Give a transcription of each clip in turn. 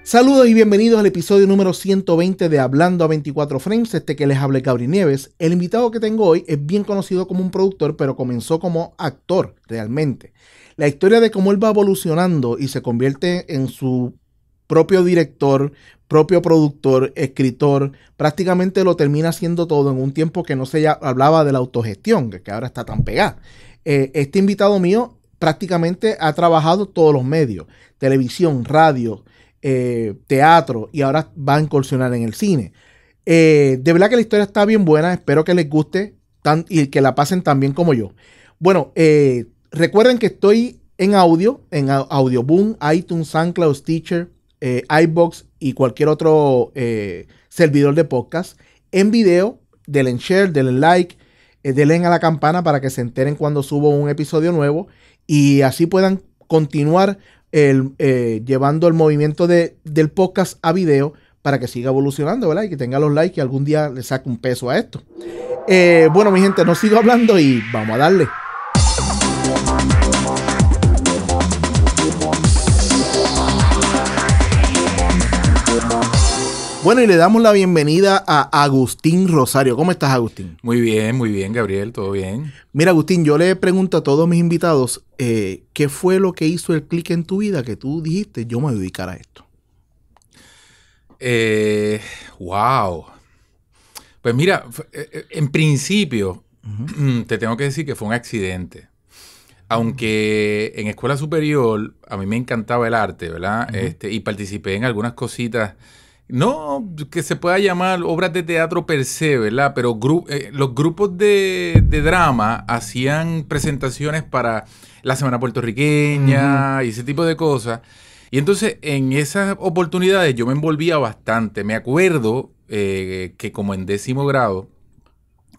Saludos y bienvenidos al episodio número 120 de Hablando a 24 Frames. Que les hable Gabri Nieves. El invitado que tengo hoy es bien conocido como un productor, pero comenzó como actor realmente. La historia de cómo él va evolucionando y se convierte en su propio director, propio productor, escritor, prácticamente lo termina haciendo todo en un tiempo que no se hablaba de la autogestión, que ahora está tan pegada. Este invitado mío prácticamente ha trabajado todos los medios, televisión, radio, teatro, y ahora va a incursionar en el cine. De verdad que la historia está bien buena, espero que les guste y que la pasen tan bien como yo. Bueno, recuerden que estoy en audio, en Audioboom, iTunes, SoundCloud, Stitcher, iVoox y cualquier otro servidor de podcast. En video, denle share, denle like, denle a la campana para que se enteren cuando subo un episodio nuevo y así puedan continuar llevando el movimiento del podcast a video para que siga evolucionando, ¿verdad? Y que tenga los likes y algún día le saque un peso a esto. Bueno, mi gente, no sigo hablando y vamos a darle. Bueno, y le damos la bienvenida a Agustín Rosario. ¿Cómo estás, Agustín? Muy bien, Gabriel, todo bien. Mira, Agustín, yo le pregunto a todos mis invitados, ¿qué fue lo que hizo el clic en tu vida que tú dijiste, yo me voy a dedicar a esto? Wow. Pues mira, en principio, te tengo que decir que fue un accidente. Aunque en escuela superior a mí me encantaba el arte, ¿verdad? Y participé en algunas cositas. No que se pueda llamar obras de teatro per se, ¿verdad? Pero los grupos de drama hacían presentaciones para la Semana Puertorriqueña y ese tipo de cosas. Y entonces en esas oportunidades yo me envolvía bastante. Me acuerdo que como en 10º grado,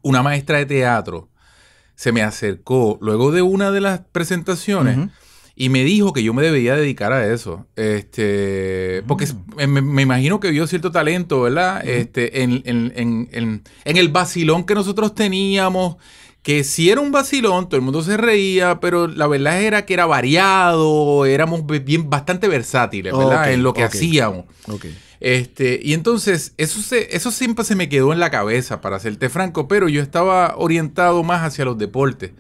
una maestra de teatro se me acercó luego de una de las presentaciones y me dijo que yo me debía dedicar a eso. Porque me imagino que vio cierto talento, ¿verdad? En el vacilón que nosotros teníamos, que sí era un vacilón, todo el mundo se reía, pero la verdad era que era variado, éramos bastante versátiles, ¿verdad? En lo que hacíamos. Y entonces, eso siempre se me quedó en la cabeza, para serte franco, pero yo estaba orientado más hacia los deportes.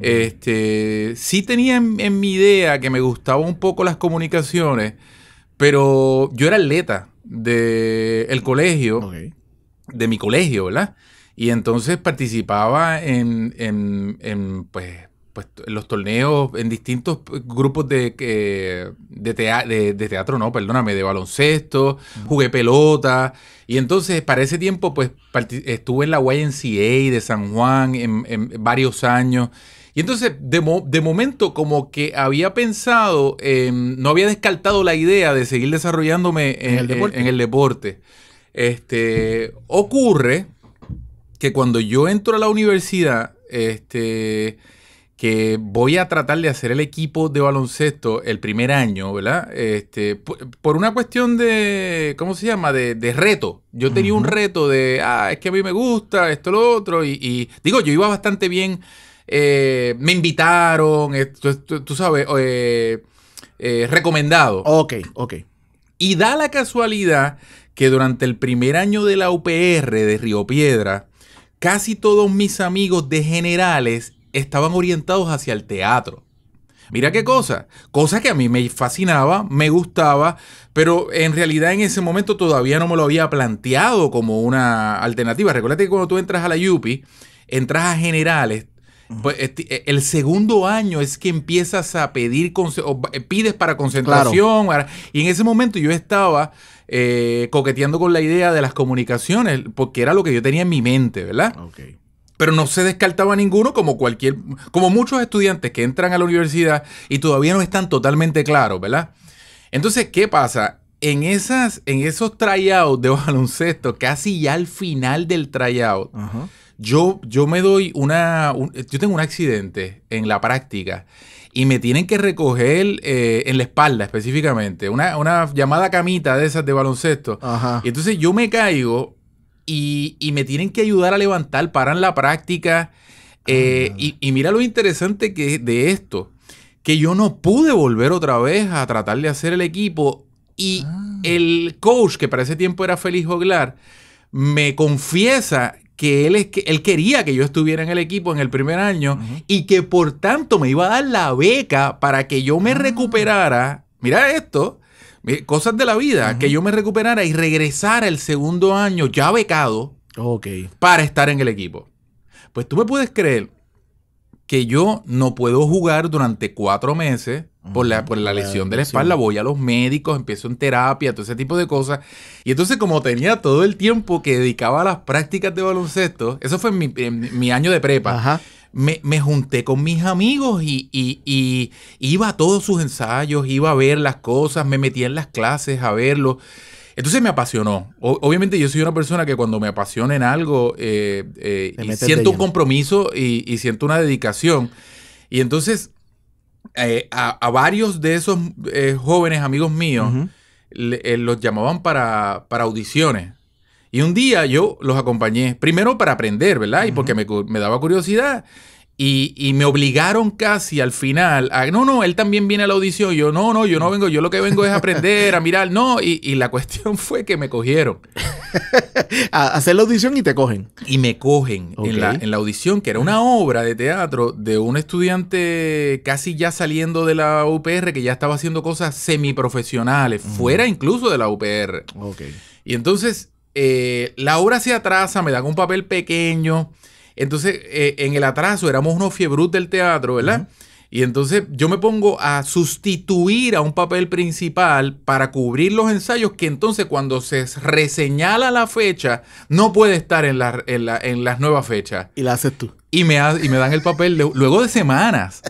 Sí tenía en mi idea que me gustaba un poco las comunicaciones, pero yo era atleta del colegio, de mi colegio, ¿verdad? Y entonces participaba en los torneos, en distintos grupos de teatro, no, perdóname, de baloncesto, jugué pelota. Y entonces, para ese tiempo, pues, estuve en la YMCA de San Juan en varios años. Y entonces, de momento, como que había pensado, no había descartado la idea de seguir desarrollándome en el deporte. Ocurre que cuando yo entro a la universidad, que voy a tratar de hacer el equipo de baloncesto el primer año, ¿verdad? Por una cuestión de, ¿cómo se llama? De reto. Yo tenía un reto de, es que a mí me gusta esto, lo otro, y digo, yo iba bastante bien. Me invitaron, tú sabes, recomendado. Ok. Y da la casualidad que durante el primer año de la UPR de Río Piedra, casi todos mis amigos de generales estaban orientados hacia el teatro. Mira qué cosa que a mí me fascinaba, me gustaba, pero en realidad en ese momento todavía no me lo había planteado como una alternativa. Recuérdate que cuando tú entras a la UPI, entras a generales, pues, el segundo año es que empiezas a pedir, pides para concentración. Claro. Y en ese momento yo estaba coqueteando con la idea de las comunicaciones, porque era lo que yo tenía en mi mente, ¿verdad? Okay. Pero no se descartaba ninguno, como muchos estudiantes que entran a la universidad y todavía no están totalmente claros, ¿verdad? Entonces, ¿qué pasa? En esos tryouts de baloncesto, casi ya al final del tryout, yo me doy yo tengo un accidente en la práctica y me tienen que recoger en la espalda específicamente, una llamada camita de esas de baloncesto. Y entonces yo me caigo y me tienen que ayudar a levantar, paran la práctica. Y mira lo interesante que de esto, que yo no pude volver otra vez a tratar de hacer el equipo Y el coach, que para ese tiempo era Félix Joglar, me confiesa que él quería que yo estuviera en el equipo en el primer año y que por tanto me iba a dar la beca para que yo me recuperara. Mira esto, cosas de la vida, que yo me recuperara y regresara el segundo año ya becado para estar en el equipo. Pues tú me puedes creer que yo no puedo jugar durante 4 meses por la lesión de la espalda. Voy a los médicos, empiezo en terapia, todo ese tipo de cosas. Y entonces, como tenía todo el tiempo que dedicaba a las prácticas de baloncesto, eso fue en mi año de prepa, me junté con mis amigos y iba a todos sus ensayos, iba a ver las cosas, me metía en las clases a verlo. Entonces me apasionó. Obviamente yo soy una persona que cuando me apasiona en algo siento un compromiso y siento una dedicación. Y entonces a varios de esos jóvenes amigos míos los llamaban para audiciones. Y un día yo los acompañé, primero para aprender, ¿verdad? Y porque me daba curiosidad. Y me obligaron casi al final a, no, él también viene a la audición. Yo no vengo, yo lo que vengo es aprender, a mirar, no. Y la cuestión fue que me cogieron. A hacer la audición y te cogen. Y me cogen en la audición, que era una obra de teatro de un estudiante casi ya saliendo de la UPR, que ya estaba haciendo cosas semiprofesionales, fuera incluso de la UPR. Y entonces la obra se atrasa, me dan un papel pequeño. Entonces, en el atraso éramos unos fiebrut del teatro, ¿verdad? Y entonces yo me pongo a sustituir a un papel principal para cubrir los ensayos que entonces cuando se reseñala la fecha no puede estar en las nuevas fechas. Y la haces tú. Y me dan el papel luego de semanas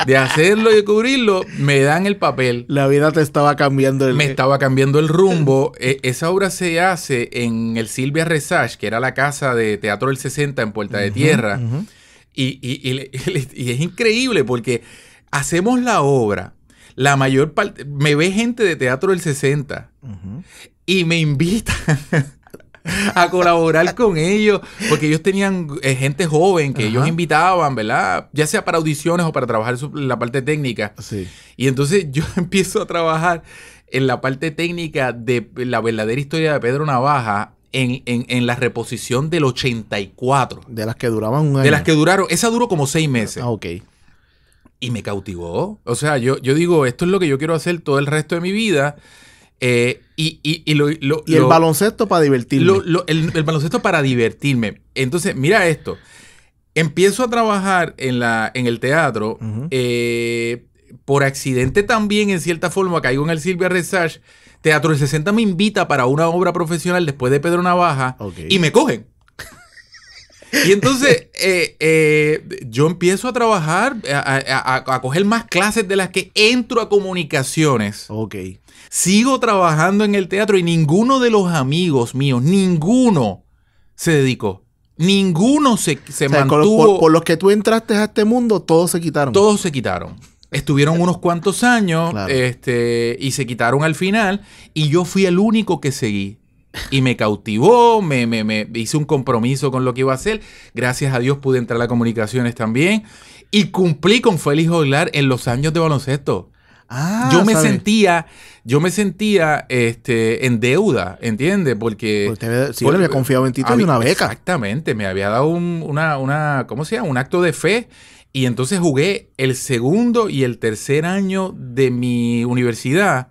de hacerlo y de cubrirlo, me dan el papel. La vida te estaba cambiando. Me estaba cambiando el rumbo. Esa obra se hace en el Silvia Resage, que era la casa de Teatro del 60 en Puerta de Tierra. Y es increíble porque hacemos la obra. La mayor parte... Me ve gente de Teatro del 60 y me invitan a colaborar con ellos, porque ellos tenían gente joven que ellos invitaban, ¿verdad? Ya sea para audiciones o para trabajar la parte técnica. Y entonces yo empiezo a trabajar en la parte técnica de la verdadera historia de Pedro Navaja en la reposición del 84. De las que duraban un año. De las que duraron, esa duró como 6 meses. Y me cautivó. O sea, yo digo, esto es lo que yo quiero hacer todo el resto de mi vida. Y el baloncesto para divertirme. El baloncesto para divertirme. Entonces, mira esto. Empiezo a trabajar en el teatro. Por accidente también, en cierta forma, caigo en el Silvia Resage. Teatro del 60 me invita para una obra profesional después de Pedro Navaja. Y me cogen. Y entonces yo empiezo a trabajar, a coger más clases de las que entro a comunicaciones. Sigo trabajando en el teatro y ninguno de los amigos míos, ninguno se dedicó. Ninguno se mantuvo. Por los que tú entraste a este mundo, todos se quitaron. Todos se quitaron. Estuvieron unos cuantos años y se quitaron al final. Y yo fui el único que seguí. Y me cautivó, me hice un compromiso con lo que iba a hacer. Gracias a Dios pude entrar a comunicaciones también. Y cumplí con Félix Joglar en los años de baloncesto. Yo me sentía en deuda, ¿entiendes? Porque le había confiado en ti, te dio una beca. Exactamente, me había dado ¿cómo se llama? Un acto de fe. Y entonces jugué el segundo y el tercer año de mi universidad.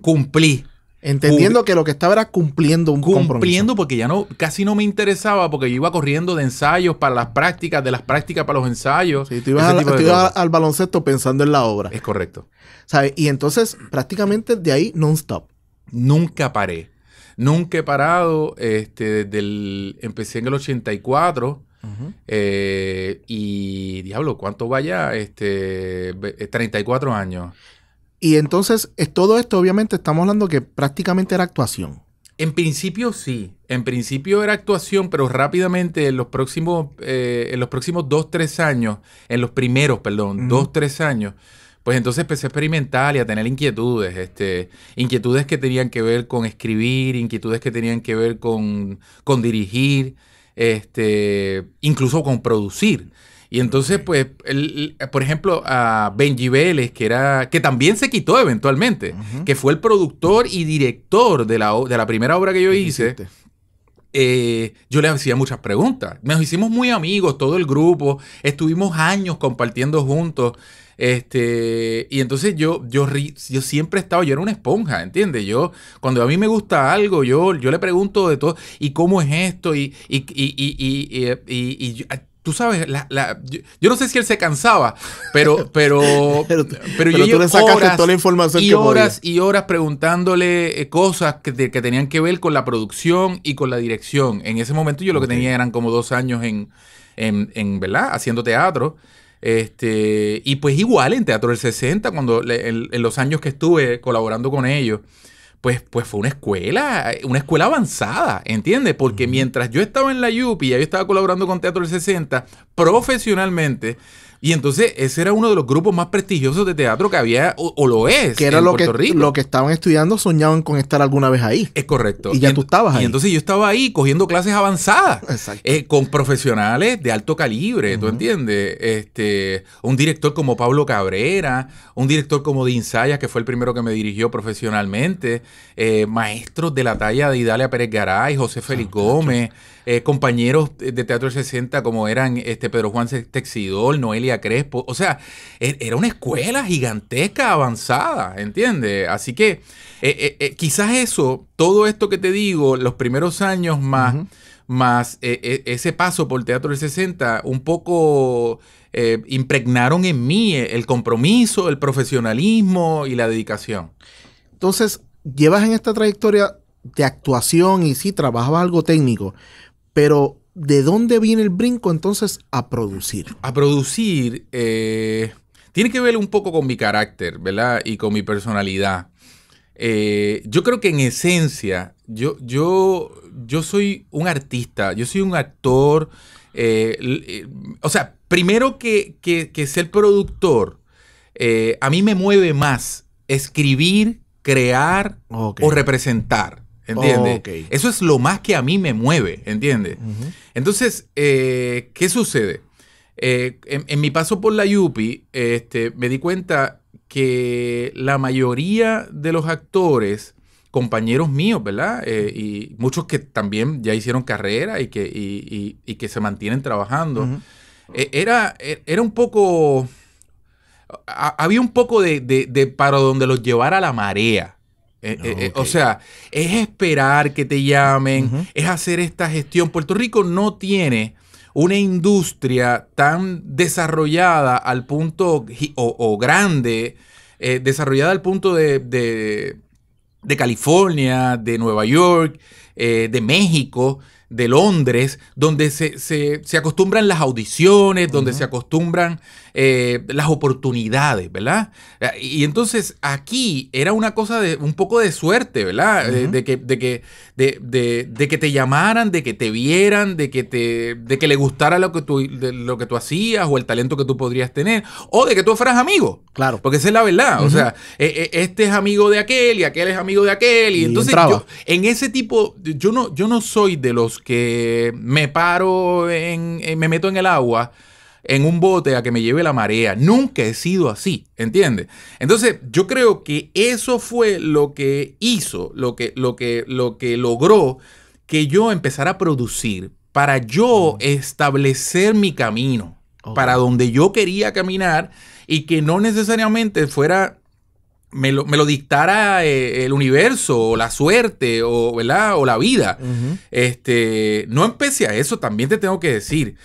Cumplí. Entendiendo que lo que estaba era cumpliendo un compromiso. Cumpliendo porque ya casi no me interesaba, porque yo iba corriendo de ensayos para las prácticas, de las prácticas para los ensayos. Sí, tú ibas al baloncesto pensando en la obra. Es correcto. ¿Sabes? Y entonces prácticamente de ahí non-stop. Nunca paré. Nunca he parado. Empecé en el 84. Y diablo, ¿cuánto vaya? 34 años. Y entonces, todo esto, obviamente, estamos hablando que prácticamente era actuación. En principio, sí. En principio era actuación, pero rápidamente en los próximos 2-3 años, en los primeros, 2-3 años, pues entonces empecé a experimentar y a tener inquietudes. Inquietudes que tenían que ver con escribir, inquietudes que tenían que ver con dirigir, incluso con producir. Y entonces, pues, por ejemplo, a Benji Vélez, que también se quitó eventualmente, que fue el productor y director de la primera obra que yo hice. Yo le hacía muchas preguntas. Nos hicimos muy amigos, todo el grupo. Estuvimos años compartiendo juntos. Y entonces yo siempre estaba, yo era una esponja, ¿entiendes? Cuando a mí me gusta algo, yo le pregunto de todo, ¿y cómo es esto? Tú sabes, yo no sé si él se cansaba, pero yo tú le sacaste horas, toda la información y que horas podía. y horas preguntándole cosas que tenían que ver con la producción y con la dirección. En ese momento yo lo que tenía eran como 2 años en ¿verdad? Haciendo teatro. Y pues igual en Teatro del 60, en los años que estuve colaborando con ellos, pues fue una escuela avanzada, ¿entiendes? Porque mientras yo estaba en la UPI, yo estaba colaborando con Teatro del 60 profesionalmente, y entonces ese era uno de los grupos más prestigiosos de teatro que había, o lo es, que era en lo Puerto que, Rico. lo que estaban estudiando, soñaban con estar alguna vez ahí. Es correcto. Y ya tú estabas ahí. Y entonces yo estaba ahí cogiendo clases avanzadas. Exacto. Con profesionales de alto calibre, ¿tú entiendes? Un director como Pablo Cabrera, un director como Dean Sayas, que fue el primero que me dirigió profesionalmente, maestros de la talla de Idalia Pérez Garay, José Félix Gómez, compañeros de Teatro del 60 como eran Pedro Juan Texidor, Noelia Crespo. O sea, era una escuela gigantesca, avanzada, ¿entiendes? Así que quizás todo esto que te digo, los primeros años más ese paso por Teatro del 60, un poco impregnaron en mí el compromiso, el profesionalismo y la dedicación. Entonces, llevas en esta trayectoria de actuación y sí, trabajabas algo técnico, pero ¿de dónde viene el brinco entonces a producir? A producir tiene que ver un poco con mi carácter, ¿verdad? Y con mi personalidad. Yo creo que en esencia, yo soy un artista, yo soy un actor. O sea, primero que ser productor, a mí me mueve más escribir, crear o representar, ¿entiendes? Eso es lo más que a mí me mueve, ¿entiendes? Entonces, ¿qué sucede? En mi paso por la UPI, me di cuenta que la mayoría de los actores, compañeros míos, ¿verdad? Y muchos que también ya hicieron carrera y que se mantienen trabajando, era un poco... Había un poco de para donde los llevara la marea. O sea, es esperar que te llamen, es hacer esta gestión. Puerto Rico no tiene una industria tan desarrollada al punto, o grande, desarrollada al punto de California, de Nueva York, de México, de Londres, donde se acostumbran las audiciones, donde se acostumbran las oportunidades, ¿verdad? Y entonces aquí era una cosa de un poco de suerte, ¿verdad? De que te llamaran, de que te vieran, de que le gustara lo que tú hacías o el talento que tú podrías tener, o de que tú fueras amigo. Claro. Porque esa es la verdad. O sea, este es amigo de aquel y aquel es amigo de aquel. Y entonces yo, en ese tipo, yo no soy de los que me paro, me meto en el agua en un bote a que me lleve la marea. Nunca he sido así, ¿entiendes? Entonces, yo creo que eso fue lo que hizo, lo que logró que yo empezara a producir para yo establecer mi camino, para donde yo quería caminar y que no necesariamente fuera... Me lo dictara el universo o la suerte ¿verdad? O la vida. No empecé a eso, también te tengo que decir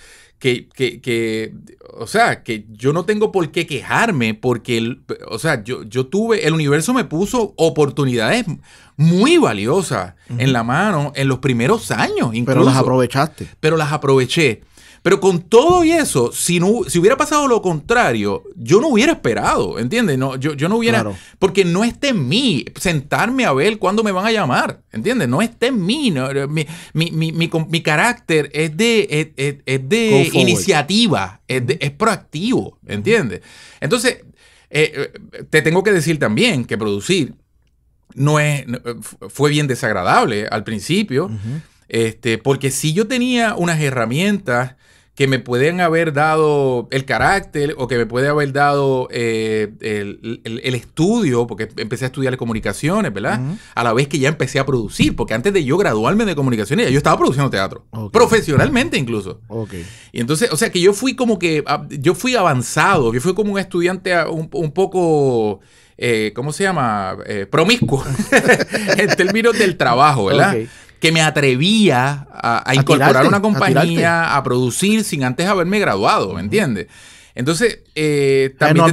o sea, que yo no tengo por qué quejarme porque, o sea, yo tuve, el universo me puso oportunidades muy valiosas en la mano en los primeros años incluso. Pero las aprovechaste. Pero las aproveché. Pero con todo y eso, si hubiera pasado lo contrario, yo no hubiera esperado, ¿entiendes? No, yo no hubiera... Claro. Porque no está en mí sentarme a ver cuándo me van a llamar, ¿entiendes? No está en mí. No, mi carácter es de iniciativa, es proactivo, ¿entiendes? Entonces, te tengo que decir también que producir fue bien desagradable al principio, porque si yo tenía unas herramientas que me pueden haber dado el carácter o que me puede haber dado el estudio, porque empecé a estudiar comunicaciones, ¿verdad? A la vez que ya empecé a producir, porque antes de yo graduarme de comunicaciones, ya yo estaba produciendo teatro, profesionalmente incluso. Y entonces, o sea que yo fui como que, yo fui avanzado, yo fui como un estudiante un poco... ¿cómo se llama? Promiscuo en términos del trabajo, ¿verdad? Que me atrevía a incorporar una compañía, a producir sin antes haberme graduado, ¿me entiendes? Entonces, también no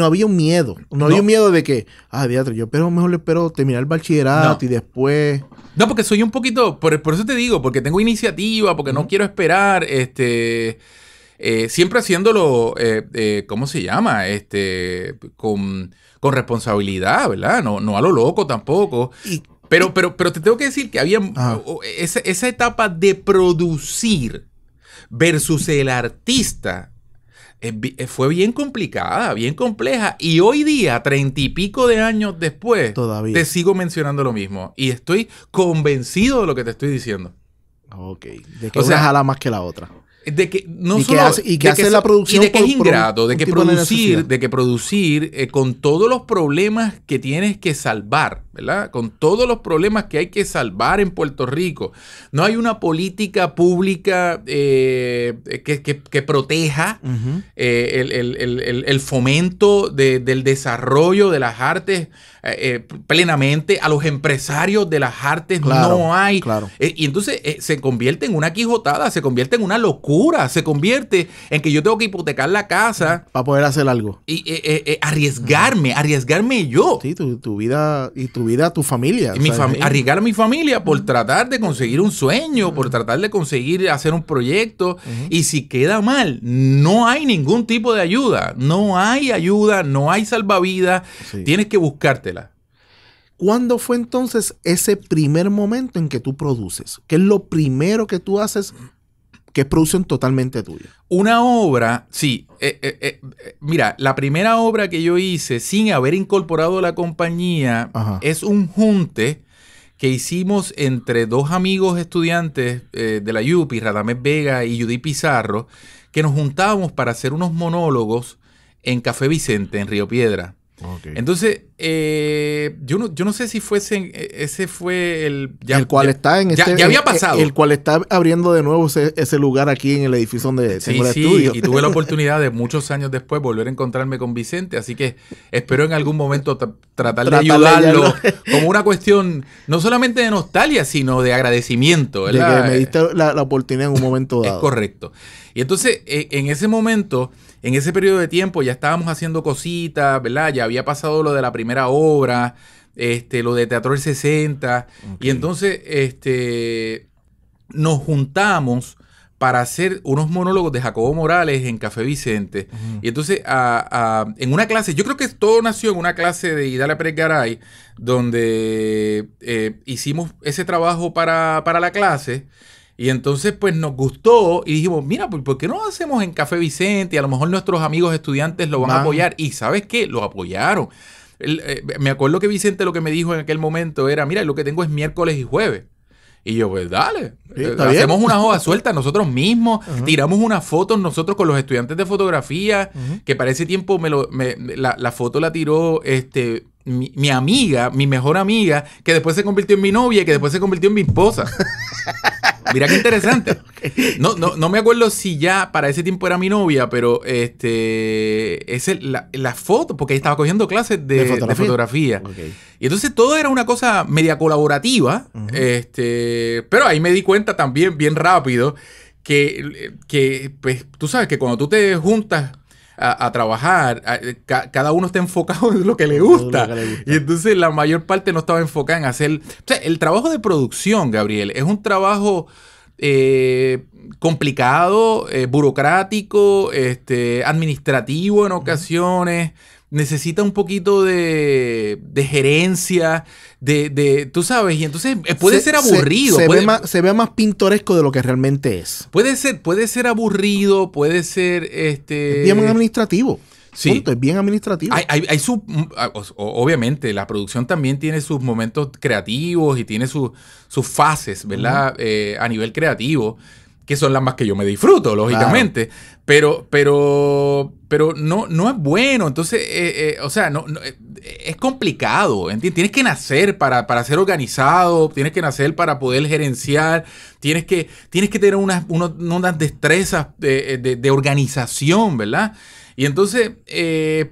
había un miedo. No había un miedo de que, diatre, yo mejor le espero terminar el bachillerato y después... No, porque soy un poquito, por eso te digo, porque tengo iniciativa, porque no quiero esperar, siempre haciéndolo, ¿cómo se llama? Con responsabilidad, ¿verdad? No a lo loco tampoco. Pero te tengo que decir que había esa etapa de producir versus el artista fue bien complicada, bien compleja. Y hoy día, 30 y pico de años después, todavía te sigo mencionando lo mismo. Y estoy convencido de lo que te estoy diciendo. De que una jala más que la otra. De que no y solo que hace la producción y de que es ingrato, de que producir con todos los problemas que tienes que salvar, ¿verdad? Con todos los problemas que hay que salvar en Puerto Rico. No hay una política pública que proteja el fomento del desarrollo de las artes plenamente. A los empresarios de las artes no hay. Y entonces se convierte en una quijotada, se convierte en una locura, se convierte en que yo tengo que hipotecar la casa para poder hacer algo y arriesgarme yo. Sí, tu vida y tu familia. Arriesgar a mi familia por tratar de conseguir un sueño, por tratar de conseguir hacer un proyecto. Y si queda mal, no hay ningún tipo de ayuda. No hay ayuda, no hay salvavidas. Tienes que buscártela. ¿Cuándo fue entonces ese primer momento en que tú produces? ¿Qué es lo primero que tú haces que es producción totalmente tuya? Una obra, sí. Mira, la primera obra que yo hice sin haber incorporado la compañía es un junte que hicimos entre dos amigos estudiantes de la UPI, Radamés Vega y Judy Pizarro, que nos juntábamos para hacer unos monólogos en Café Vicente, en Río Piedra. Entonces, yo no sé si ese fue el cual está en ya había pasado. El cual está abriendo de nuevo ese lugar aquí en el edificio donde tengo el estudio. Y tuve la oportunidad de muchos años después volver a encontrarme con Vicente, así que espero en algún momento tratar de ayudarlo como una cuestión no solamente de nostalgia, sino de agradecimiento, ¿verdad? De que me diste la oportunidad en un momento dado. Es correcto. Y entonces, en ese momento, en ese periodo de tiempo, ya estábamos haciendo cositas, ¿verdad? Ya había pasado lo de la primera obra, lo de Teatro del 60. Y entonces, nos juntamos para hacer unos monólogos de Jacobo Morales en Café Vicente. Y entonces, en una clase, yo creo que todo nació en una clase de Idalia Pérez Garay, donde hicimos ese trabajo para la clase. Y entonces, pues, nos gustó y dijimos, mira, ¿por qué no hacemos en Café Vicente? Y a lo mejor nuestros amigos estudiantes lo van a apoyar. Y ¿sabes qué? Lo apoyaron. Me acuerdo que Vicente lo que me dijo en aquel momento era, mira, lo que tengo es miércoles y jueves. Y yo, pues, dale. Hacemos unas hojas sueltas nosotros mismos. Tiramos unas fotos nosotros con los estudiantes de fotografía, que para ese tiempo la foto la tiró mi amiga, mi mejor amiga, que después se convirtió en mi novia y que después se convirtió en mi esposa. Mira qué interesante. No me acuerdo si ya para ese tiempo era mi novia, pero la foto, porque estaba cogiendo clases de fotografía. Y entonces todo era una cosa media colaborativa, pero ahí me di cuenta también bien rápido que pues tú sabes que cuando tú te juntas a trabajar, cada uno está enfocado en lo que le gusta. Y entonces la mayor parte no estaba enfocada en hacer... O sea, el trabajo de producción, Gabriel, es un trabajo complicado, burocrático, administrativo en ocasiones. Necesita un poquito de gerencia, tú sabes, y entonces puede ser aburrido. Se ve más pintoresco de lo que realmente es. Puede ser aburrido, puede ser... Es bien administrativo. Sí. Punto, es bien administrativo. Obviamente, la producción también tiene sus momentos creativos y tiene sus fases, ¿verdad? A nivel creativo, que son las más que yo me disfruto, lógicamente. Claro. Pero no es bueno. Entonces, o sea, es complicado. ¿Entiendes? Tienes que nacer para ser organizado, tienes que nacer para poder gerenciar, tienes que tener unas destrezas de organización, ¿verdad? Y entonces,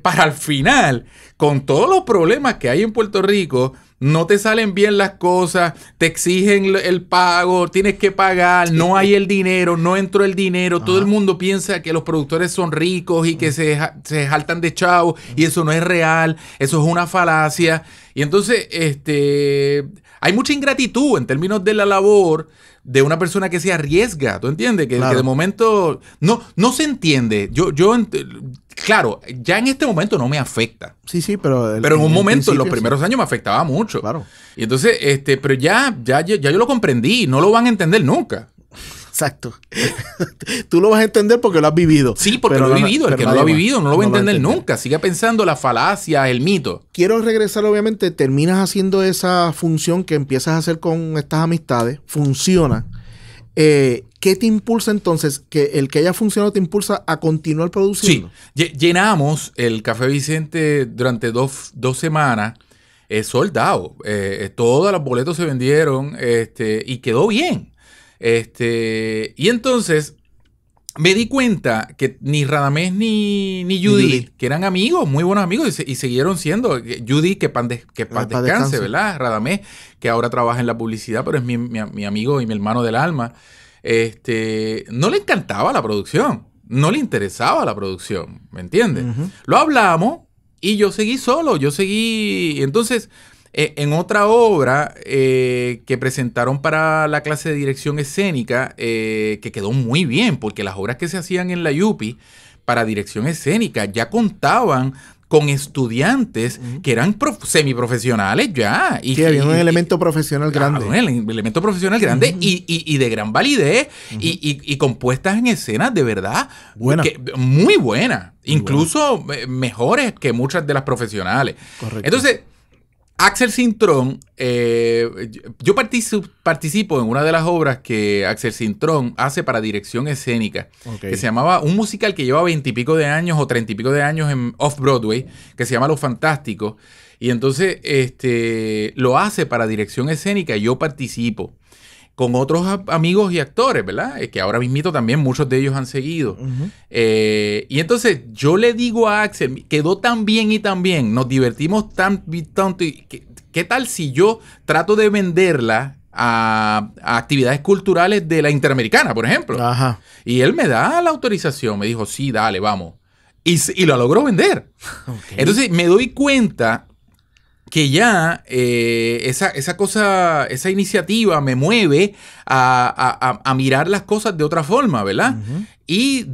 para el final, con todos los problemas que hay en Puerto Rico, no te salen bien las cosas, te exigen el pago, tienes que pagar, no hay el dinero, no entró el dinero, todo el mundo piensa que los productores son ricos y que se jaltan de chavo, y eso no es real, eso es una falacia. Y entonces, hay mucha ingratitud en términos de la labor de una persona que se arriesga, ¿tú entiendes? Que de momento no se entiende. Claro, ya en este momento no me afecta. Sí, pero en un momento, en los primeros años me afectaba mucho. Claro. Y entonces, pero ya yo lo comprendí, no lo van a entender nunca. Exacto. Tú lo vas a entender porque lo has vivido. Sí, porque lo he vivido. El que no lo ha vivido no lo va a entender nunca. Siga pensando la falacia, el mito. Quiero regresar, obviamente, terminas haciendo esa función que empiezas a hacer con estas amistades. Funciona. ¿Qué te impulsa entonces? ¿Que el que haya funcionado te impulsa a continuar produciendo? Sí. Llenamos el Café Vicente durante dos semanas. Soldado. Todos los boletos se vendieron y quedó bien. Y entonces me di cuenta que ni Radamés ni Judy, que eran amigos, muy buenos amigos, y siguieron siendo. Judy, que paz descanse, ¿verdad? Radamés, que ahora trabaja en la publicidad, pero es mi amigo y mi hermano del alma. No le encantaba la producción, no le interesaba la producción, ¿me entiendes? Lo hablamos y yo seguí solo, entonces... en otra obra que presentaron para la clase de dirección escénica, que quedó muy bien, porque las obras que se hacían en la UPI para dirección escénica ya contaban con estudiantes que eran semiprofesionales ya. Y había un elemento profesional grande. Un elemento profesional grande y de gran validez y compuestas en escenas de verdad muy buenas. Incluso mejores que muchas de las profesionales. Correcto. Entonces, Axel Cintrón, yo participo en una de las obras que Axel Cintrón hace para dirección escénica, que se llamaba un musical que lleva 20 y pico de años o 30 y pico de años en Off-Broadway, que se llama Los Fantásticos, y entonces lo hace para dirección escénica y yo participo con otros amigos y actores, ¿verdad? Que ahora mismito también muchos de ellos han seguido. Y entonces yo le digo a Axel, quedó tan bien y tan bien, nos divertimos tanto, y ¿qué tal si yo trato de venderla a actividades culturales de la Interamericana, por ejemplo? Ajá. Y él me da la autorización, me dijo, sí, dale, vamos. Y lo logró vender. Entonces me doy cuenta que ya esa iniciativa me mueve a mirar las cosas de otra forma, ¿verdad? Y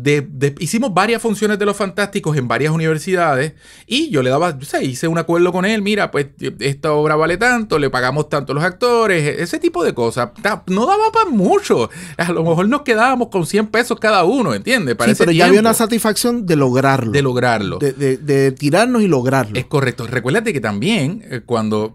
hicimos varias funciones de Los Fantásticos en varias universidades y yo le daba, hice un acuerdo con él, mira, pues esta obra vale tanto, le pagamos tanto a los actores, ese tipo de cosas. No daba para mucho, a lo mejor nos quedábamos con 100 pesos cada uno, ¿entiendes? Sí, pero ya había una satisfacción de lograrlo. De tirarnos y lograrlo. Es correcto. Recuérdate que también,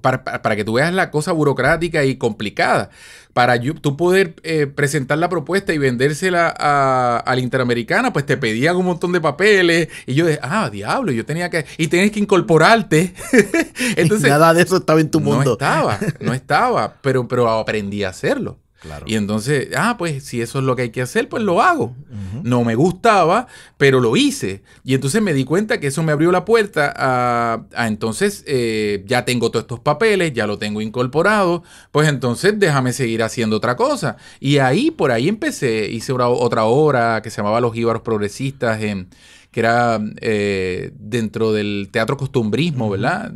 para que tú veas la cosa burocrática y complicada, para tú poder presentar la propuesta y vendérsela a la Interamericana, pues te pedían un montón de papeles. Y yo dije, diablo, yo tenía que... Y tenías que incorporarte. Entonces, nada de eso estaba en tu mundo. No estaba. Pero aprendí a hacerlo. Claro. Y entonces, pues si eso es lo que hay que hacer, pues lo hago. No me gustaba, pero lo hice. Y entonces me di cuenta que eso me abrió la puerta a entonces, ya tengo todos estos papeles, ya lo tengo incorporado, pues entonces déjame seguir haciendo otra cosa. Y por ahí empecé, hice otra obra que se llamaba Los Jíbaros Progresistas, que era dentro del teatro costumbrismo, ¿verdad?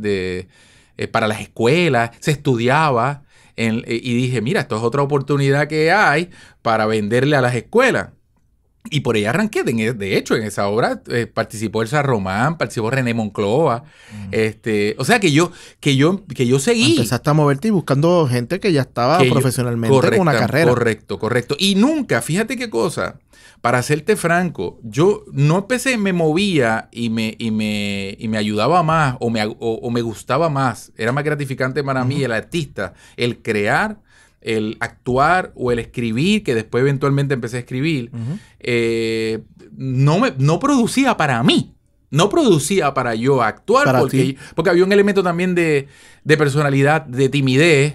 Para las escuelas, se estudiaba. Y dije, mira, esto es otra oportunidad que hay para venderle a las escuelas. Y por ahí arranqué. De hecho, en esa obra participó Elsa Román, participó René Monclova. O sea, que yo seguí. Empezaste a moverte y buscando gente que ya estaba profesionalmente con una carrera. Correcto. Y nunca, fíjate qué cosa, para serte franco, yo no empecé, me movía y me ayudaba más o me gustaba más. Era más gratificante para mí, el artista, el crear el actuar o el escribir, que después eventualmente empecé a escribir, no producía para mí. No producía para yo actuar, porque había un elemento también de personalidad, de timidez,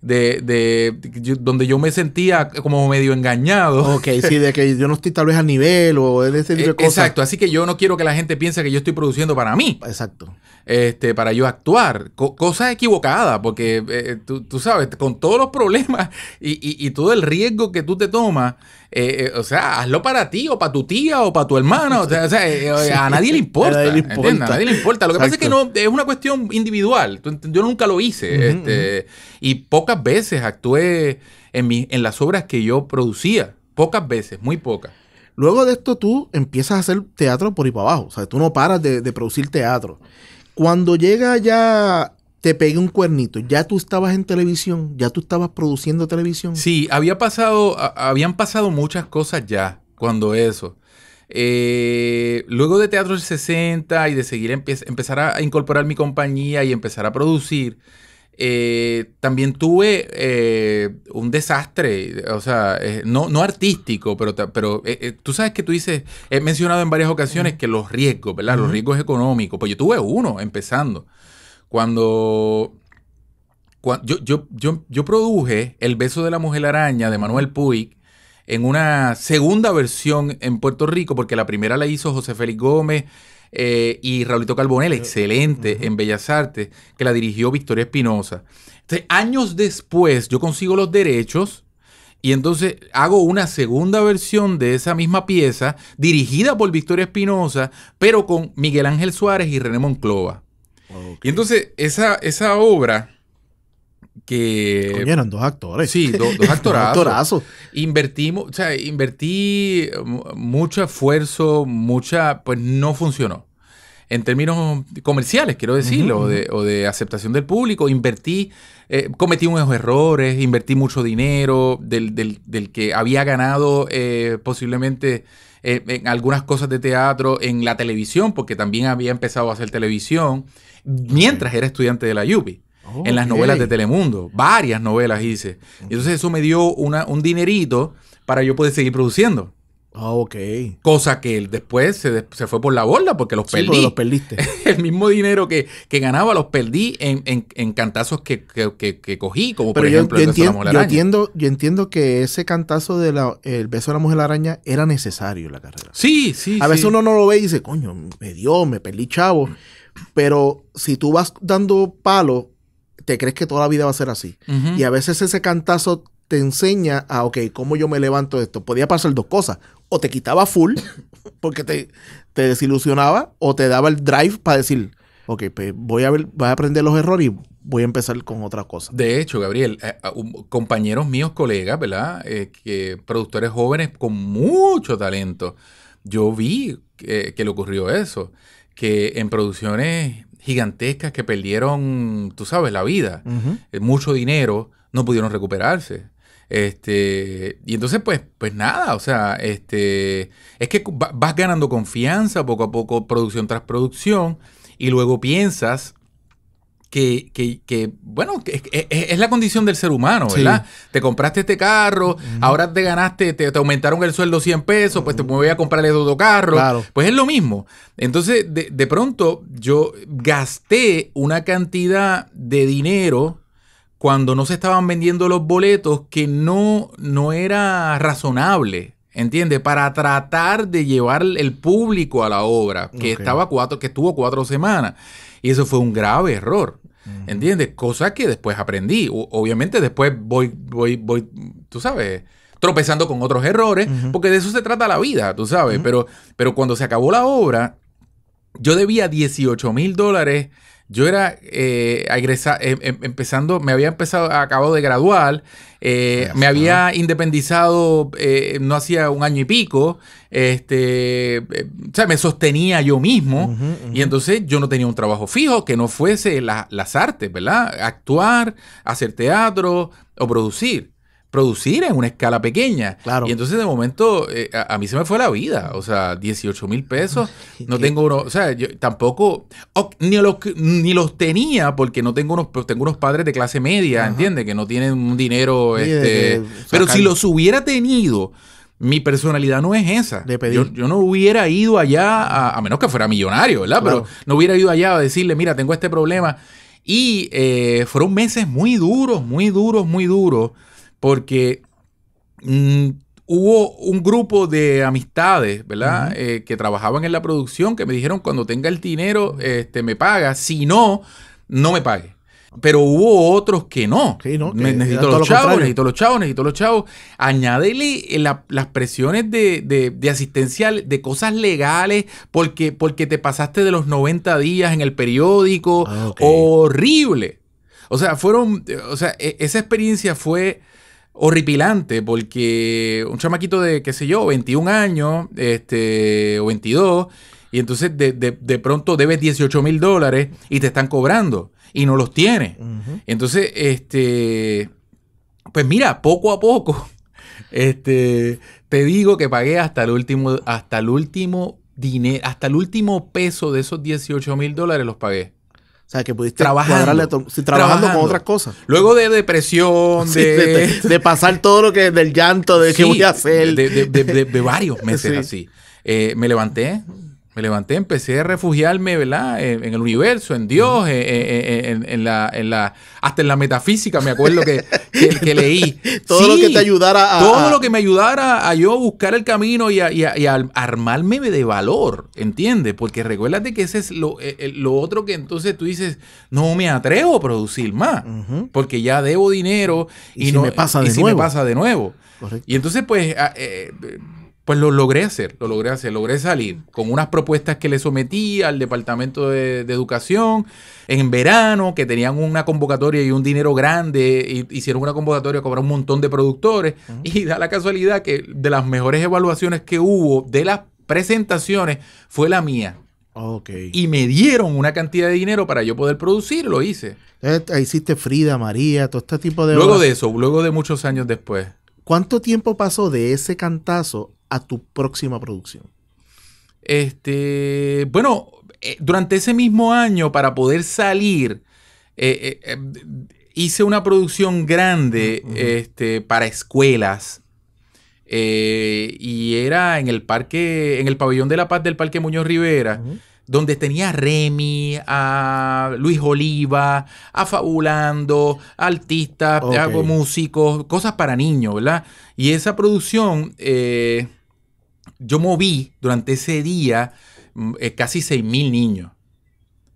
donde yo me sentía como medio engañado. Ok, sí, de que yo no estoy tal vez al nivel o de ese tipo de cosas. Exacto, así que yo no quiero que la gente piense que yo estoy produciendo para mí. Exacto. Para yo actuar. Cosa equivocada, porque tú sabes, con todos los problemas y todo el riesgo que tú te tomas, o sea, hazlo para ti o para tu tía o para tu hermana. O sea, sí. A nadie le importa. A nadie le importa. Lo que pasa es que no es una cuestión individual. Yo nunca lo hice. Y pocas veces actué en las obras que yo producía. Pocas veces, muy pocas. Luego de esto tú empiezas a hacer teatro por ahí para abajo. O sea, tú no paras de producir teatro. Cuando llega ya, te pegué un cuernito, ¿ya tú estabas en televisión? ¿Ya tú estabas produciendo televisión? Sí, habían pasado muchas cosas ya cuando eso. Luego de Teatro del 60 y de seguir empezar a incorporar mi compañía y empezar a producir, también tuve un desastre, o sea, no artístico, pero tú sabes que tú dices, he mencionado en varias ocasiones que los riesgos, ¿verdad? Los riesgos económicos, pues yo tuve uno empezando. Cuando yo produje El beso de la mujer araña de Manuel Puig en una segunda versión en Puerto Rico, porque la primera la hizo José Félix Gómez, y Raulito Carbonell, excelente en Bellas Artes, que la dirigió Victoria Espinosa. Entonces, años después, yo consigo los derechos y entonces hago una segunda versión de esa misma pieza, dirigida por Victoria Espinosa, pero con Miguel Ángel Suárez y René Monclova. Okay. Y entonces, esa obra que... Coño, eran dos actores. Sí, dos actorazos. Invertí mucho esfuerzo, pues no funcionó. En términos comerciales, quiero decirlo, o de aceptación del público, cometí unos errores, invertí mucho dinero del que había ganado posiblemente en algunas cosas de teatro, en la televisión, porque también había empezado a hacer televisión, mientras era estudiante de la UPI. En las novelas de Telemundo. Varias novelas hice. Y entonces eso me dio un dinerito para yo poder seguir produciendo. Cosa que después se fue por la borda porque los perdí. Porque los perdiste. El mismo dinero que ganaba los perdí en cantazos que cogí, como por ejemplo El beso de la mujer araña. Yo entiendo que ese cantazo de El beso de la mujer araña era necesario en la carrera. Sí. A veces uno no lo ve y dice, coño, me perdí chavo. Pero si tú vas dando palos, te crees que toda la vida va a ser así. Y a veces ese cantazo te enseña a, ¿cómo yo me levanto de esto? Podía pasar dos cosas. O te quitaba full, porque te desilusionaba, o te daba el drive para decir, pues voy a aprender los errores y voy a empezar con otra cosa. De hecho, Gabriel, compañeros míos, colegas, ¿verdad? Productores jóvenes con mucho talento. Yo vi que le ocurrió eso, que en producciones gigantescas que perdieron, tú sabes, la vida, mucho dinero, no pudieron recuperarse. Y entonces, pues nada, o sea, es que vas ganando confianza poco a poco, producción tras producción, y luego piensas bueno, es la condición del ser humano, ¿verdad? Sí. Te compraste este carro, ahora te ganaste, te aumentaron el sueldo 100 pesos, pues te voy a comprarle otro carro. Claro. Pues es lo mismo. Entonces, de pronto, yo gasté una cantidad de dinero cuando no se estaban vendiendo los boletos que no era razonable, ¿entiendes? Para tratar de llevar el público a la obra, que estuvo 4 semanas. Y eso fue un grave error, ¿entiendes? Cosa que después aprendí. Obviamente después voy, tú sabes, tropezando con otros errores, porque de eso se trata la vida, tú sabes. Pero cuando se acabó la obra, yo debía $18,000. Yo era acabado de graduar, me había independizado no hacía un año y pico, o sea, me sostenía yo mismo, y entonces yo no tenía un trabajo fijo que no fuese las artes, ¿verdad? Actuar, hacer teatro o producir. producir en una escala pequeña. Claro. Y entonces de momento a mí se me fue la vida. O sea, 18,000 pesos. No tengo uno, o sea, yo tampoco, ni los tenía porque no tengo unos padres de clase media, ¿entiendes? Que no tienen un dinero, pero si los hubiera tenido, mi personalidad no es esa. De pedir. Yo no hubiera ido allá, a menos que fuera millonario, ¿verdad? Claro. Pero no hubiera ido allá a decirle, mira, tengo este problema. Y fueron meses muy duros, porque hubo un grupo de amistades, ¿verdad? Que trabajaban en la producción, que me dijeron, cuando tenga el dinero, me paga. Si no, no me pague. Pero hubo otros que no. Sí, ¿no? Necesito los chavos. Añádele las presiones de asistencia, de cosas legales, porque te pasaste de los 90 días en el periódico. Horrible. O sea, esa experiencia fue horripilante, porque un chamaquito de, qué sé yo, 21 años, o 22, y entonces de pronto debes $18,000 y te están cobrando. Y no los tienes. Entonces, pues mira, poco a poco, te digo que pagué hasta el último dinero, hasta el último peso de esos $18,000 los pagué. O sea, que pudiste trabajando con otras cosas. Luego de depresión, de pasar todo lo que del llanto, de qué voy a hacer. De varios meses así. Me levanté, empecé a refugiarme, ¿verdad? En el universo, en Dios, hasta en la metafísica, me acuerdo que leí. Todo lo que te ayudara todo lo que me ayudara a yo buscar el camino y a armarme de valor, ¿entiendes? Porque recuérdate que ese es lo otro que entonces tú dices, no me atrevo a producir más, porque ya debo dinero y me pasa de nuevo. Correcto. Y entonces, pues lo logré logré salir con unas propuestas que le sometí al Departamento de Educación en verano, que tenían una convocatoria y un dinero grande, hicieron una convocatoria, cobraron un montón de productores, y da la casualidad que de las mejores evaluaciones que hubo de las presentaciones fue la mía. Y me dieron una cantidad de dinero para yo poder producir, lo hice. Ahí hiciste Frida, María, todo este tipo de... Luego de muchos años después. ¿Cuánto tiempo pasó de ese cantazo a tu próxima producción? Bueno, durante ese mismo año, para poder salir, hice una producción grande para escuelas. Y era en el Pabellón de la Paz del Parque Muñoz Rivera, donde tenía a Remy, a Luis Oliva, a Fabulando, artistas, músicos, cosas para niños, ¿verdad? Y esa producción, yo moví durante ese día casi 6,000 niños.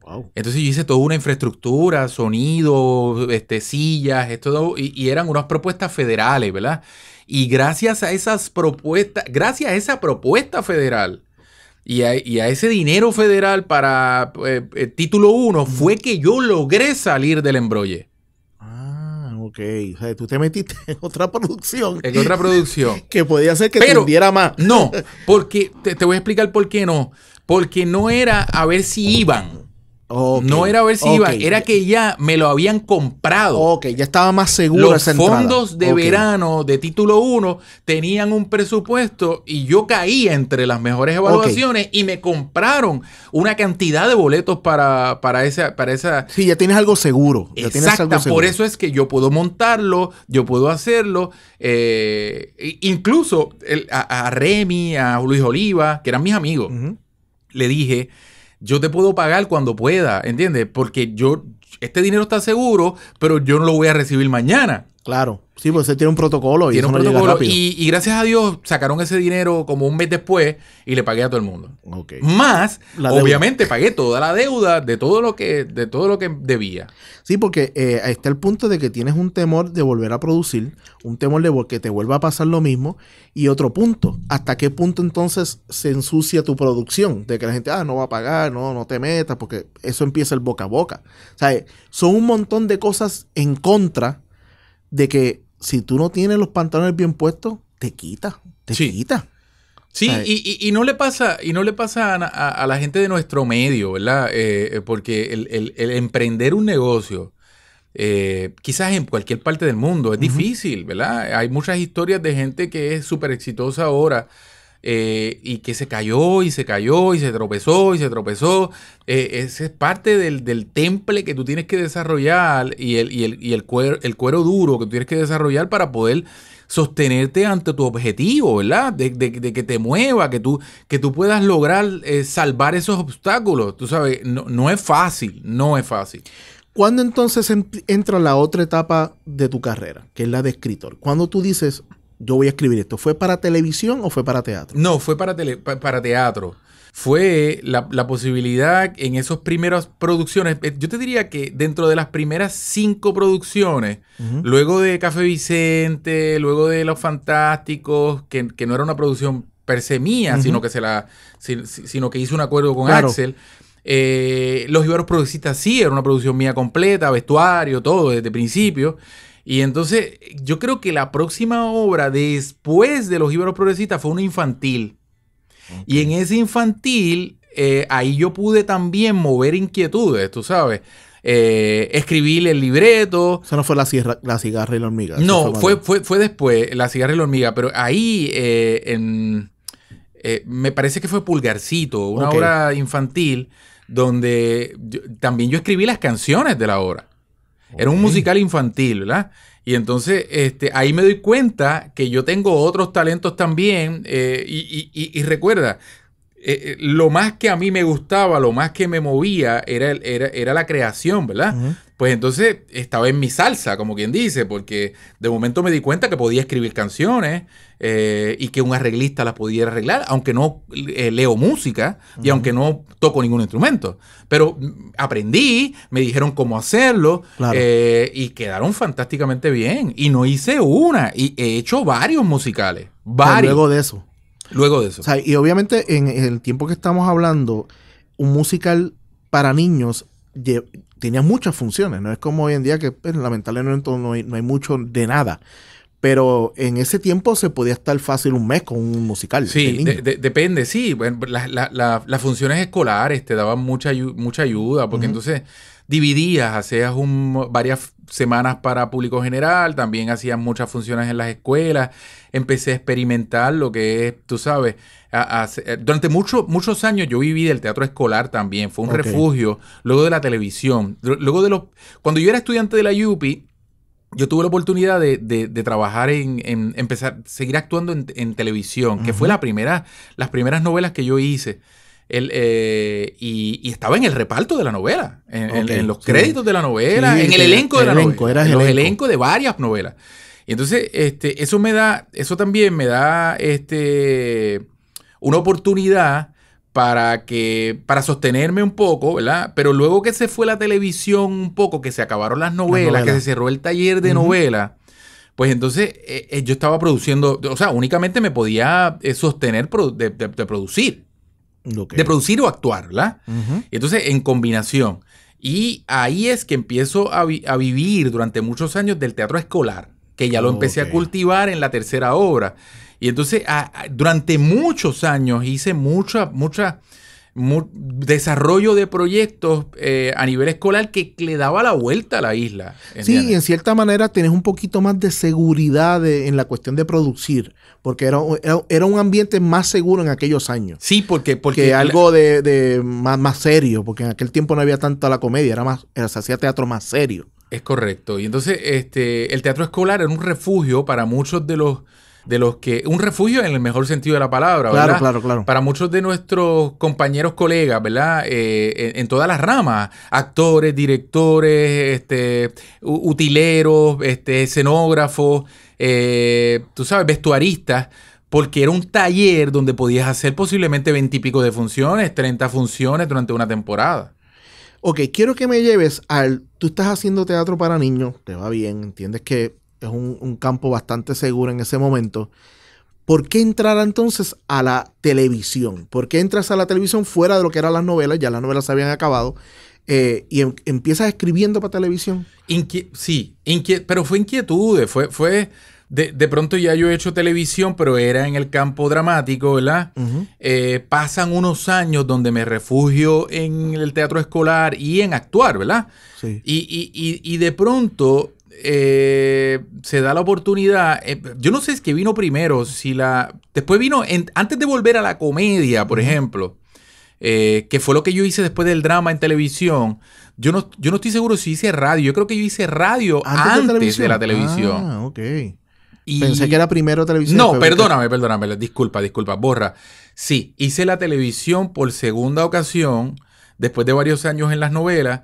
Wow. Entonces yo hice toda una infraestructura, sonido, sillas, y eran unas propuestas federales, ¿verdad? Y gracias a esas propuestas, gracias a esa propuesta federal y a ese dinero federal para título 1, fue que yo logré salir del embrolle. Ok. O sea, tú te metiste en otra producción. Que podía ser que te hundiera más. No, porque te voy a explicar por qué no. Porque no era a ver si iban. No era a ver si iba, era que ya me lo habían comprado. Ya estaba más seguro esa entrada. Los fondos de verano de título 1 tenían un presupuesto y yo caí entre las mejores evaluaciones y me compraron una cantidad de boletos para esa... Sí, ya tienes algo seguro. Exacto, por eso es que yo puedo montarlo, yo puedo hacerlo. Incluso a Remy, a Luis Oliva, que eran mis amigos, le dije... Yo te puedo pagar cuando pueda, ¿entiendes? Porque este dinero está seguro, pero yo no lo voy a recibir mañana. Claro. Sí, pues él tiene un protocolo. Tiene un protocolo y gracias a Dios sacaron ese dinero como un mes después y le pagué a todo el mundo. Más, obviamente, pagué toda la deuda de todo lo que debía. Sí, porque está el punto de que tienes un temor de volver a producir, un temor de que te vuelva a pasar lo mismo, y otro punto, ¿hasta qué punto entonces se ensucia tu producción? De que la gente, no va a pagar, no te metas, porque eso empieza el boca a boca. O sea, son un montón de cosas en contra de que si tú no tienes los pantalones bien puestos, te quita. Sí, y no le pasa a la gente de nuestro medio, ¿verdad? Porque el emprender un negocio quizás en cualquier parte del mundo. Es difícil, ¿verdad? Hay muchas historias de gente que es súper exitosa ahora y que se cayó y se cayó y se tropezó y se tropezó. Ese es parte del temple que tú tienes que desarrollar y el cuero duro que tú tienes que desarrollar para poder sostenerte ante tu objetivo, ¿verdad? De que te mueva, que tú puedas lograr salvar esos obstáculos. Tú sabes, no es fácil, no es fácil. ¿Cuándo entonces entra la otra etapa de tu carrera, que es la de escritor? ¿Cuándo tú dices, yo voy a escribir esto? ¿Fue para televisión o fue para teatro? No, fue para teatro. Fue la posibilidad en esas primeras producciones. Yo te diría que dentro de las primeras 5 producciones, luego de Café Vicente, luego de Los Fantásticos, que no era una producción per se mía, sino que hice un acuerdo con Axel. Los Jíbaros Progresistas sí, era una producción mía completa, vestuario, todo desde el principio. Y entonces yo creo que la próxima obra después de Los Jíbaros Progresistas fue una infantil. Okay. Y en ese infantil, ahí yo pude también mover inquietudes, tú sabes. Escribir el libreto. Eso no fue la cigarra y la hormiga. No, fue después, La cigarra y la hormiga. Pero ahí me parece que fue Pulgarcito, una obra infantil donde también yo escribí las canciones de la obra. Era un musical infantil, ¿verdad? Y entonces ahí me doy cuenta que yo tengo otros talentos también. Y recuerda, lo más que a mí me gustaba, lo más que me movía era la creación, ¿verdad? Pues entonces estaba en mi salsa, como quien dice, porque de momento me di cuenta que podía escribir canciones y que un arreglista las podía arreglar, aunque no leo música y aunque no toco ningún instrumento. Pero aprendí, me dijeron cómo hacerlo, claro. Y quedaron fantásticamente bien. Y no hice una, y he hecho varios musicales. Varios. Luego de eso. O sea, y obviamente en el tiempo que estamos hablando, un musical para niños tenía muchas funciones. No es como hoy en día que pues, lamentablemente no hay mucho de nada. Pero en ese tiempo se podía estar fácil un mes con un musical. Sí, depende, sí. Bueno, las funciones escolares te daban mucha ayuda, porque entonces dividías, hacías varias semanas para público general, también hacías muchas funciones en las escuelas. Empecé a experimentar lo que es, tú sabes, durante muchos años yo viví del teatro escolar también, fue un refugio, luego de la televisión, cuando yo era estudiante de la UPI, yo tuve la oportunidad de trabajar seguir actuando en televisión, que fue las primeras novelas que yo hice. Y estaba en el reparto de la novela, en los créditos de la novela, en el elenco de la novela, en los elencos de varias novelas. Y entonces, eso también me da una oportunidad para sostenerme un poco, ¿verdad? Pero luego que se fue la televisión un poco, que se acabaron las novelas, que se cerró el taller de novelas, pues entonces yo estaba produciendo, o sea, únicamente me podía sostener de producir. De producir o actuar, ¿verdad? Y entonces, en combinación. Y ahí es que empiezo a vivir durante muchos años del teatro escolar, que ya lo empecé a cultivar en la tercera obra. Y entonces, durante muchos años hice desarrollo de proyectos a nivel escolar que le daba la vuelta a la isla. ¿Entiendes? Sí, y en cierta manera tenés un poquito más de seguridad en la cuestión de producir, porque era un ambiente más seguro en aquellos años. Sí, porque algo de más serio, porque en aquel tiempo no había tanta la comedia, se hacía teatro más serio. Es correcto. Y entonces el teatro escolar era un refugio para muchos de los que... Un refugio en el mejor sentido de la palabra, ¿verdad? Claro. Para muchos de nuestros compañeros, colegas, ¿verdad? En todas las ramas. Actores, directores, utileros, escenógrafos, tú sabes, vestuaristas. Porque era un taller donde podías hacer posiblemente 20 y pico de funciones, 30 funciones durante una temporada. Ok, quiero que me lleves tú estás haciendo teatro para niños, te va bien, entiendes que es un campo bastante seguro en ese momento. ¿Por qué entrar entonces a la televisión? ¿Por qué entras a la televisión fuera de lo que eran las novelas? Ya las novelas se habían acabado. Y empiezas escribiendo para televisión. Sí, pero fue inquietudes, de pronto ya yo he hecho televisión, pero era en el campo dramático, ¿verdad? Pasan unos años donde me refugio en el teatro escolar y en actuar, ¿verdad? Sí. Y de pronto se da la oportunidad. Yo no sé si vino primero, después vino, antes de volver a la comedia, por ejemplo, que fue lo que yo hice después del drama en televisión. Yo no estoy seguro si hice radio. Yo creo que yo hice radio antes de la televisión. Ah, ok. Pensé que era primero televisión. No, perdóname. Disculpa, borra. Sí, hice la televisión por segunda ocasión, después de varios años en las novelas,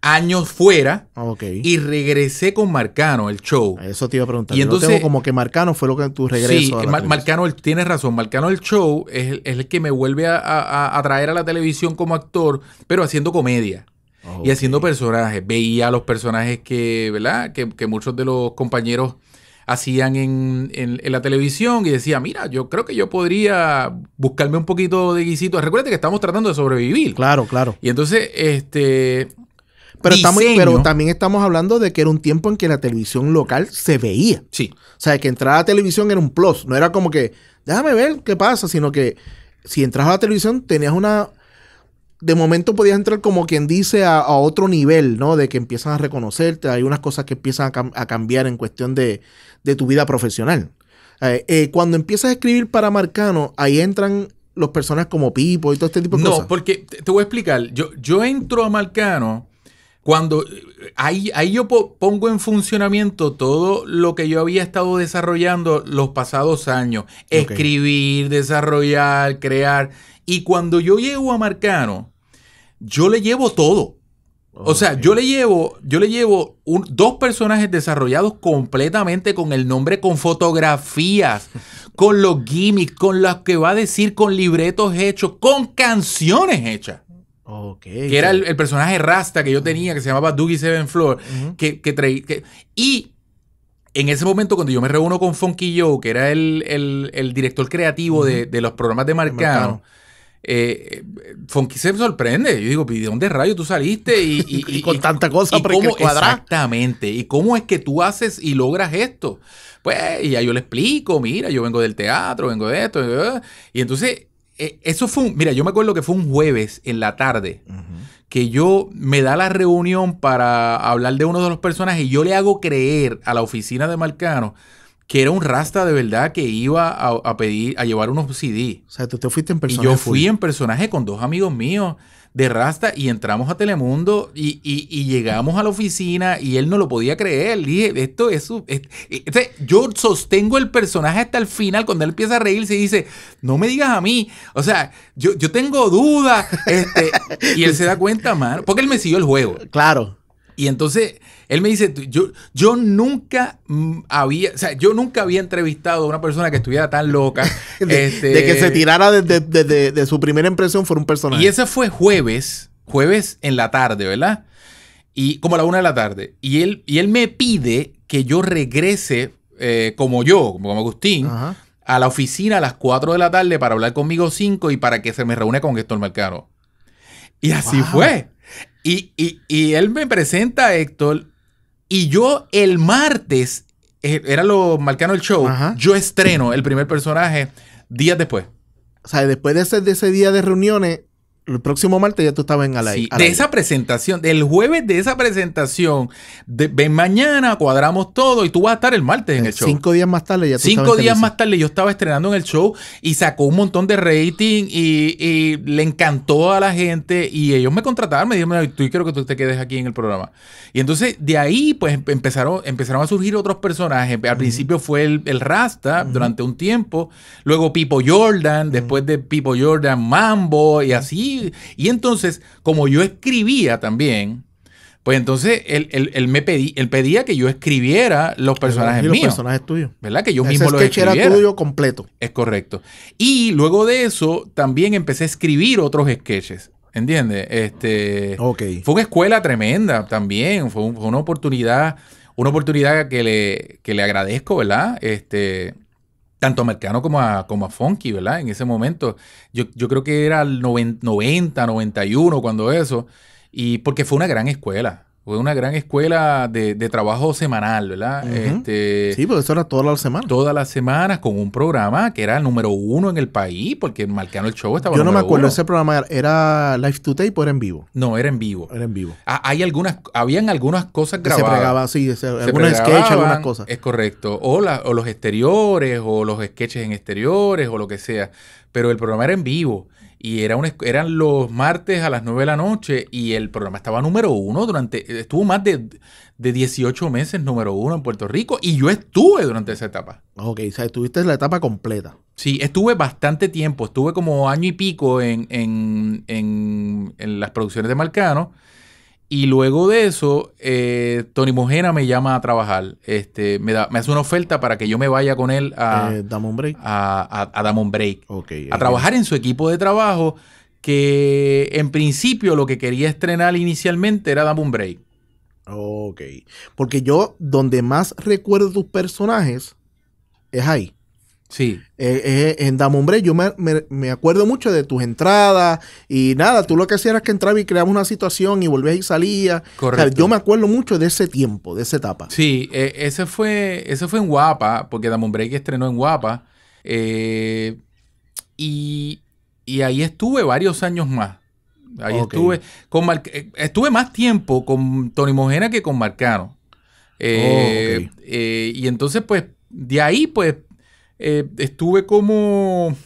años fuera, y regresé con Marcano, el show. Eso te iba a preguntar. Y entonces, yo tengo como que Marcano fue lo que tu regreso. Sí, Marcano, tienes razón. Marcano, el show, es el que me vuelve a traer a la televisión como actor, pero haciendo comedia. Y haciendo personajes. Veía los personajes ¿verdad? Que muchos de los compañeros hacían en la televisión y decía, mira, yo creo que yo podría buscarme un poquito de guisito. Recuerda que estamos tratando de sobrevivir. Claro. Y entonces, pero también estamos hablando de que era un tiempo en que la televisión local se veía. Sí. O sea, que entrar a la televisión era un plus. No era como que, déjame ver qué pasa, sino que si entras a la televisión tenías de momento podías entrar como quien dice a otro nivel, ¿no? De que empiezan a reconocerte, hay unas cosas que empiezan a cambiar en cuestión de tu vida profesional. Cuando empiezas a escribir para Marcano, ahí entran los personajes como Pipo y todo este tipo de cosas. No, porque te voy a explicar. Yo entro a Marcano cuando ahí yo pongo en funcionamiento todo lo que yo había estado desarrollando los pasados años. Escribir, desarrollar, crear. Y cuando yo llego a Marcano, yo le llevo todo. O sea, yo le llevo dos personajes desarrollados completamente con el nombre, con fotografías, con los gimmicks, con las que va a decir, con libretos hechos, con canciones hechas. Que era el personaje Rasta que yo tenía, que se llamaba Dougie Seven Floor. Y en ese momento, cuando yo me reúno con Funky Joe, que era el director creativo de los programas de Marcano, Funky se sorprende. Yo digo, ¿de dónde rayos tú saliste? Y con tanta cosa para que cuadrar. Exactamente. ¿Y cómo es que tú haces y logras esto? Pues, y ya yo le explico, mira, yo vengo del teatro, vengo de esto. Y entonces, eso fue mira, yo me acuerdo que fue un jueves en la tarde, que yo me da la reunión para hablar de uno de los personajes y yo le hago creer a la oficina de Marcano que era un rasta de verdad que iba a llevar unos CD. O sea, tú te fuiste en personaje. Y yo fui en personaje con dos amigos míos de rasta y entramos a Telemundo y llegamos a la oficina y él no lo podía creer. Le dije, yo sostengo el personaje hasta el final cuando él empieza a reírse y dice, no me digas a mí. O sea, yo tengo dudas. Y él se da cuenta, mano, porque él me siguió el juego. Claro. Y entonces él me dice, yo nunca había entrevistado a una persona que estuviera tan loca. de que se tirara de su primera impresión por un personaje. Y ese fue jueves en la tarde, ¿verdad? Y como a la 1 de la tarde. Y él me pide que yo regrese como Agustín, a la oficina a las 4 de la tarde para hablar conmigo 5 y para que se me reúne con Héctor Marcano. Y así fue. Y él me presenta a Héctor y yo el martes, era lo Marcano el show, yo estreno el primer personaje días después. O sea, después de ese día de reuniones, el próximo martes ya tú estabas en Sí, de esa presentación, del jueves de esa presentación, ven mañana, cuadramos todo y tú vas a estar el martes en el show. 5 días más tarde ya tú 5 días más tarde yo estaba estrenando en el show y sacó un montón de rating y le encantó a la gente y ellos me contrataron, me dijeron, tú quiero que tú te quedes aquí en el programa. Y entonces de ahí pues empezaron a surgir otros personajes. Al principio fue el Rasta durante un tiempo, luego Pipo Jordan, después de Pipo Jordan Mambo y así. Y entonces, como yo escribía también, pues entonces él pedía que yo escribiera los personajes míos. Los personajes tuyos. ¿Verdad? Que yo mismo los escribiera. Ese sketch era tuyo completo. Es correcto. Y luego de eso, también empecé a escribir otros sketches. ¿Entiendes? Fue una escuela tremenda también. Fue una oportunidad que le agradezco, ¿verdad? Tanto a Marcano como a Funky, ¿verdad? En ese momento. Yo creo que era el 90, 91 cuando eso. Y porque fue una gran escuela. Fue una gran escuela de trabajo semanal, ¿verdad? Sí, porque eso era todas las semanas. Todas las semanas con un programa que era el número 1 en el país, porque Marcano el Show estaba Yo no me acuerdo, 1. ese programa era live to tape o era en vivo. No, era en vivo. Era en vivo. Habían algunas cosas Que grabadas. se pregaba, sí, algunos sketches, algunas cosas. Es correcto. O los exteriores, o los sketches en exteriores, o lo que sea. Pero el programa era en vivo. Y eran los martes a las 9 de la noche y el programa estaba número 1 estuvo más de 18 meses número 1 en Puerto Rico y yo estuve durante esa etapa. Ok, o sea, estuviste la etapa completa. Sí, estuve bastante tiempo, estuve como año y pico en las producciones de Marcano. Y luego de eso, Tony Mojena me llama a trabajar. Me hace una oferta para que yo me vaya con él a Damon Break. A Damon Break. Okay, a trabajar en su equipo de trabajo, que en principio lo que quería estrenar inicialmente era Damon Break. Ok. Porque yo, donde más recuerdo tus personajes, es ahí. Sí. En Damon Break yo me acuerdo mucho de tus entradas y nada, tú lo que hacías era que entrabas y creabas una situación y volvías y salías. Correcto. O sea, yo me acuerdo mucho de ese tiempo, de esa etapa. Sí, ese fue en Guapa, porque Damon Break estrenó en Guapa. Y ahí estuve varios años más. Ahí estuve más tiempo con Tony Mojena que con Marcano. Y entonces, pues, de ahí, pues, estuve como,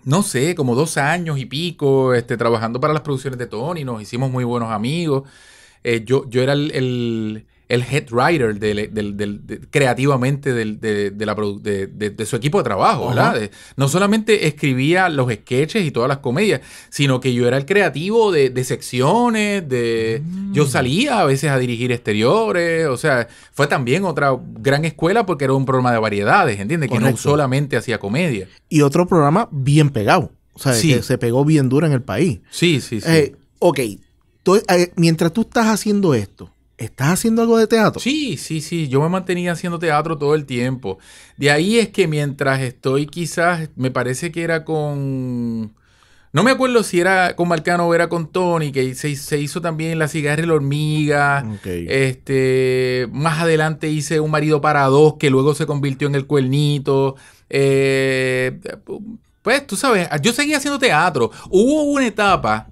no sé, como 2 años y pico trabajando para las producciones de Tony. Nos hicimos muy buenos amigos. Yo era el head writer creativamente de su equipo de trabajo, ¿verdad? No solamente escribía los sketches y todas las comedias, sino que yo era el creativo de secciones, yo salía a veces a dirigir exteriores, o sea, fue también otra gran escuela porque era un programa de variedades, ¿entiendes? Correcto. Que no solamente hacía comedia. Y otro programa bien pegado, o sea, sí. Que se pegó bien duro en el país. Sí. Ok, mientras tú estás haciendo esto, ¿estás haciendo algo de teatro? Sí. Yo me mantenía haciendo teatro todo el tiempo. De ahí es que mientras estoy quizás, me parece que era con... No me acuerdo si era con Marcano o era con Tony, que se hizo también La cigarra y la hormiga. Okay. Más adelante hice Un marido para dos, que luego se convirtió en El cuernito. Pues tú sabes, yo seguía haciendo teatro. Hubo una etapa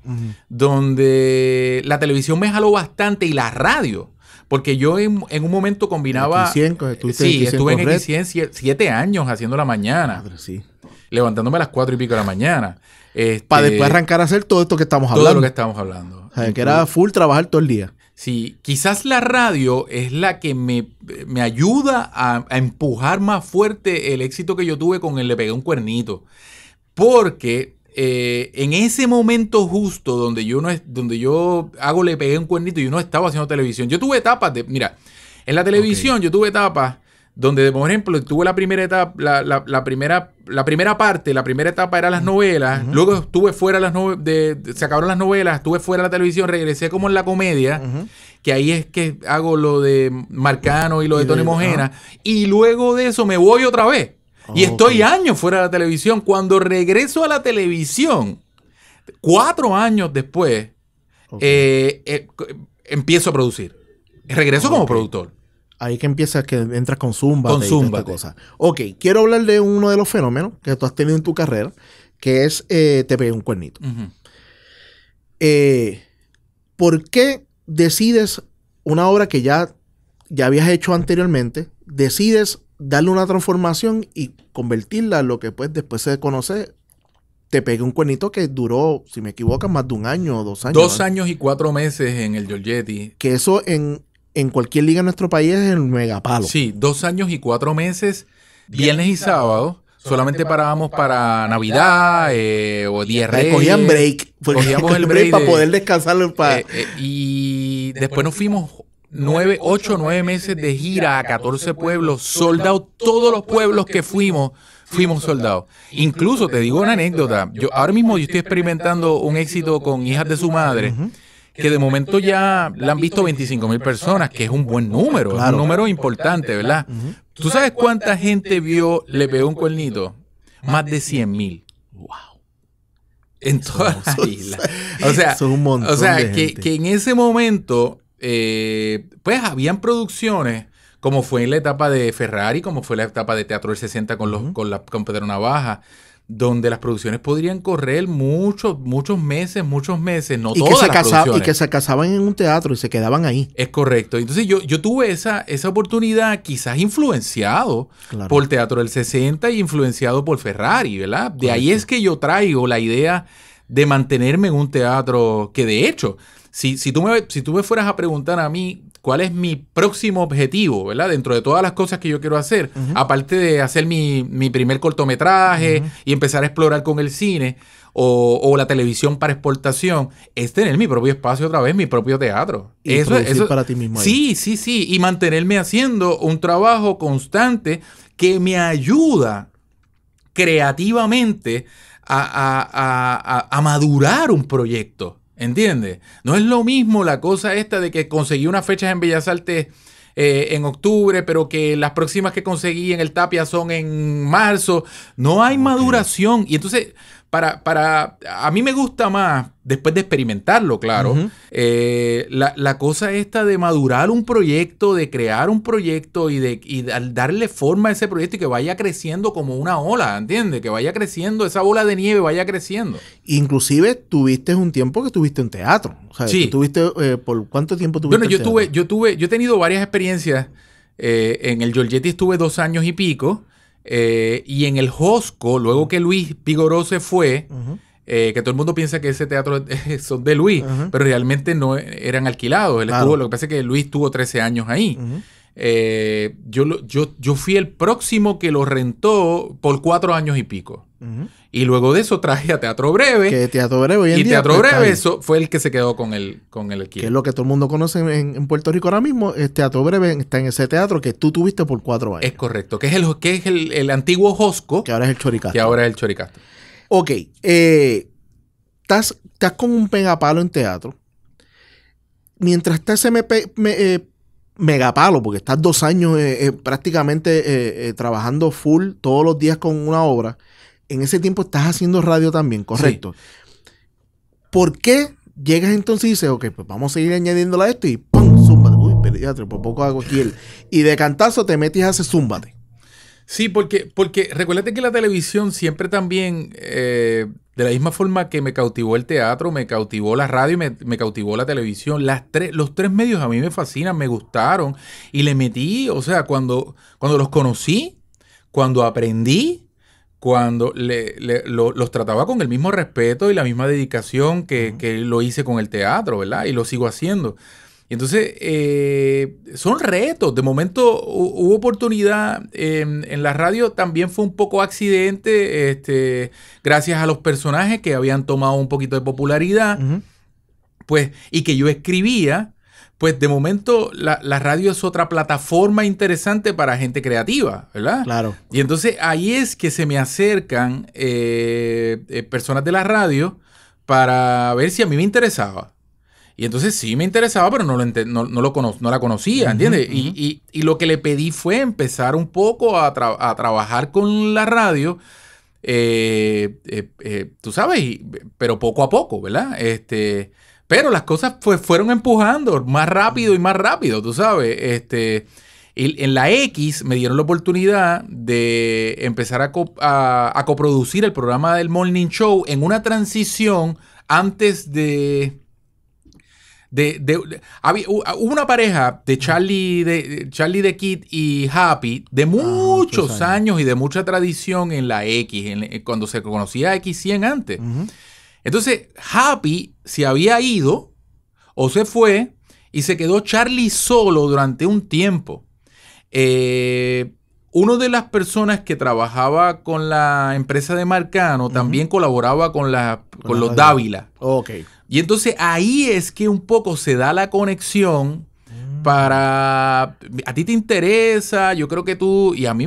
donde la televisión me jaló bastante y la radio. Porque yo en un momento combinaba... estuve en X100 7 años haciendo la mañana. Madre, sí. Levantándome a las 4 y pico de la mañana. Para después arrancar a hacer todo esto que estamos hablando. Todo lo que estamos hablando. O sea, que era full trabajar todo el día. Sí, quizás la radio es la que me ayuda a empujar más fuerte el éxito que yo tuve con el Le Pegué un Cuernito. Porque en ese momento justo donde yo hago Le Pegué un Cuernito, yo no estaba haciendo televisión. Yo tuve etapas mira, en la televisión yo tuve etapas donde, por ejemplo, tuve la primera etapa, la primera parte, la primera etapa era las novelas, luego estuve fuera se acabaron las novelas, estuve fuera de la televisión, regresé como en la comedia, que ahí es que hago lo de Marcano y lo de Tony Mojena, y luego de eso me voy otra vez. Y estoy años fuera de la televisión. Cuando regreso a la televisión, 4 años después, empiezo a producir. Regreso como productor. Ahí que empiezas, que entras con Zumba. Con Zumba. Ok, quiero hablar de uno de los fenómenos que tú has tenido en tu carrera, que es Te Pegué un Cuernito. ¿Por qué decides una obra que ya habías hecho anteriormente, decides darle una transformación y convertirla en lo que pues después se conoce Te Pegué un Cuernito, que duró, si me equivoco, más de 1 año o 2 años? 2 años y 4 meses en el Giorgetti. Que eso en cualquier liga en nuestro país es el megapalo. Sí, 2 años y 4 meses, viernes y sábado. Solamente parábamos para Navidad o Día Reyes. Cogían break. Cogíamos el break para poder descansar. Y después nos fuimos 8 o 9 meses de gira a 14 pueblos, soldados. Todos los pueblos que fuimos soldados. Incluso te digo una anécdota. Ahora mismo yo estoy experimentando un éxito con Hijas de su Madre, que de momento ya la han visto 25,000 personas, que es un buen número, claro. Es un número importante, ¿verdad? ¿Tú sabes cuánta gente vio Le Pegué un Cuernito? Más de 100,000. ¡Wow! En toda la isla. O sea, son un montón de gente. Que en ese momento pues habían producciones, como fue en la etapa de Ferrari, como fue la etapa de Teatro del 60 con Pedro Navaja, donde las producciones podrían correr muchos meses, no todas las producciones. Y que se casaban en un teatro y se quedaban ahí. Es correcto. Entonces yo tuve esa oportunidad, quizás influenciado por Teatro del 60 y influenciado por Ferrari, ¿verdad? De ahí es que yo traigo la idea de mantenerme en un teatro que, de hecho, si tú me fueras a preguntar a mí cuál es mi próximo objetivo, ¿verdad? Dentro de todas las cosas que yo quiero hacer, aparte de hacer mi primer cortometraje y empezar a explorar con el cine o la televisión para exportación, es tener mi propio espacio otra vez, mi propio teatro. Y eso para ti mismo. Sí. Y mantenerme haciendo un trabajo constante que me ayuda creativamente a madurar un proyecto. ¿Entiendes? No es lo mismo la cosa esta de que conseguí unas fechas en Bellas Artes en octubre, pero que las próximas que conseguí en el Tapia son en marzo. No hay maduración. Y entonces, a mí me gusta más, después de experimentarlo, claro, la cosa esta de madurar un proyecto, de crear un proyecto y darle forma a ese proyecto y que vaya creciendo como una ola, ¿entiendes? Que vaya creciendo, esa bola de nieve vaya creciendo. Inclusive tuviste un tiempo que estuviste en teatro. O sea, sí. ¿Por cuánto tiempo tuviste en teatro? Yo he tenido varias experiencias. En el Giorgetti estuve 2 años y pico. Y en el Josco, luego que Luis Vigoró se fue, que todo el mundo piensa que ese teatro son de Luis, pero realmente no eran alquilados. Lo que pasa es que Luis tuvo 13 años ahí. Yo fui el próximo que lo rentó por 4 años y pico. Y luego de eso traje a Teatro Breve. Que Teatro Breve hoy en día, Teatro Breve eso fue el que se quedó con el alquiler. Que es lo que todo el mundo conoce en Puerto Rico ahora mismo. Teatro Breve está en ese teatro que tú tuviste por 4 años. Es correcto. Que es el antiguo Josco. Que ahora es el Choricastro. Ok. Estás con un pegapalo en teatro. Mientras estás ese megapalo, porque estás 2 años prácticamente trabajando full todos los días con una obra. En ese tiempo estás haciendo radio también, ¿correcto? Sí. ¿Por qué llegas entonces y dices, ok, pues vamos a seguir añadiéndole a esto y ¡pum! Zúmbate. Uy, pediatra, por poco hago aquí y de cantazo te metes y haces zúmbate. Sí, porque recuérdate que la televisión siempre también, de la misma forma que me cautivó el teatro, me cautivó la radio y me cautivó la televisión. Los 3 medios a mí me fascinan, me gustaron y le metí, o sea, cuando los conocí, cuando aprendí, cuando los trataba con el mismo respeto y la misma dedicación que lo hice con el teatro, ¿verdad? Y lo sigo haciendo. Y entonces, son retos. De momento hubo oportunidad en la radio. También fue un poco accidente, gracias a los personajes que habían tomado un poquito de popularidad, pues, y que yo escribía. Pues de momento la radio es otra plataforma interesante para gente creativa, ¿verdad? Claro. Y entonces ahí es que se me acercan personas de la radio para ver si a mí me interesaba. Y entonces sí me interesaba, pero no la conocía, ¿entiendes? Y lo que le pedí fue empezar un poco a trabajar con la radio, tú sabes, pero poco a poco, ¿verdad? Pero las cosas fueron empujando más rápido, tú sabes. En la X me dieron la oportunidad de empezar a coproducir el programa del Morning Show en una transición antes de hubo una pareja de Charlie the Kid y Happy de muchos años y de mucha tradición en la X, cuando se conocía X100 antes. Entonces, Happy se había ido o se fue y se quedó Charlie solo durante un tiempo. Uno de las personas que trabajaba con la empresa de Marcano también colaboraba con los Dávila. Okay. Y entonces ahí es que un poco se da la conexión para... A ti te interesa, yo creo que tú... Y a mí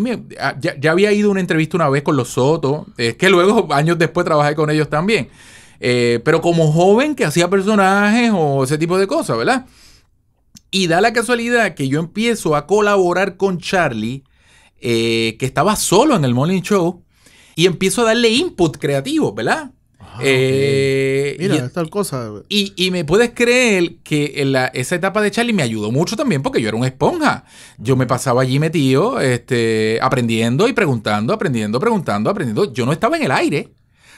ya había ido a una entrevista una vez con los Soto, que luego años después trabajé con ellos también. Pero como joven que hacía personajes o ese tipo de cosas, ¿verdad? Y da la casualidad que yo empiezo a colaborar con Charlie, que estaba solo en el Morning Show, y empiezo a darle input creativo, ¿verdad? Mira, es tal cosa. Y me puedes creer que esa etapa de Charlie me ayudó mucho también porque yo era una esponja. Yo me pasaba allí metido, aprendiendo y preguntando, aprendiendo. Yo no estaba en el aire.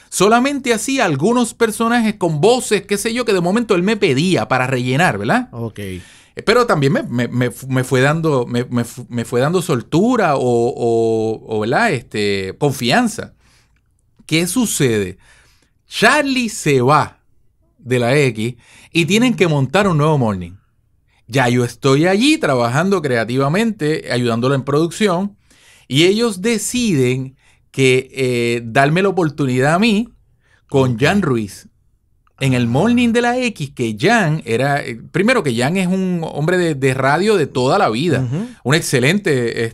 Solamente hacía algunos personajes con voces, qué sé yo, que de momento él me pedía para rellenar, ¿verdad? Ok. Pero también me fue dando soltura o ¿verdad? Confianza. ¿Qué sucede? Charlie se va de la X y tienen que montar un nuevo morning. Ya yo estoy allí trabajando creativamente, ayudándolo en producción, y ellos deciden que darme la oportunidad a mí con Jan Ruiz. En el morning de la X, que Jan era... primero que Jan es un hombre de radio de toda la vida. Una excelente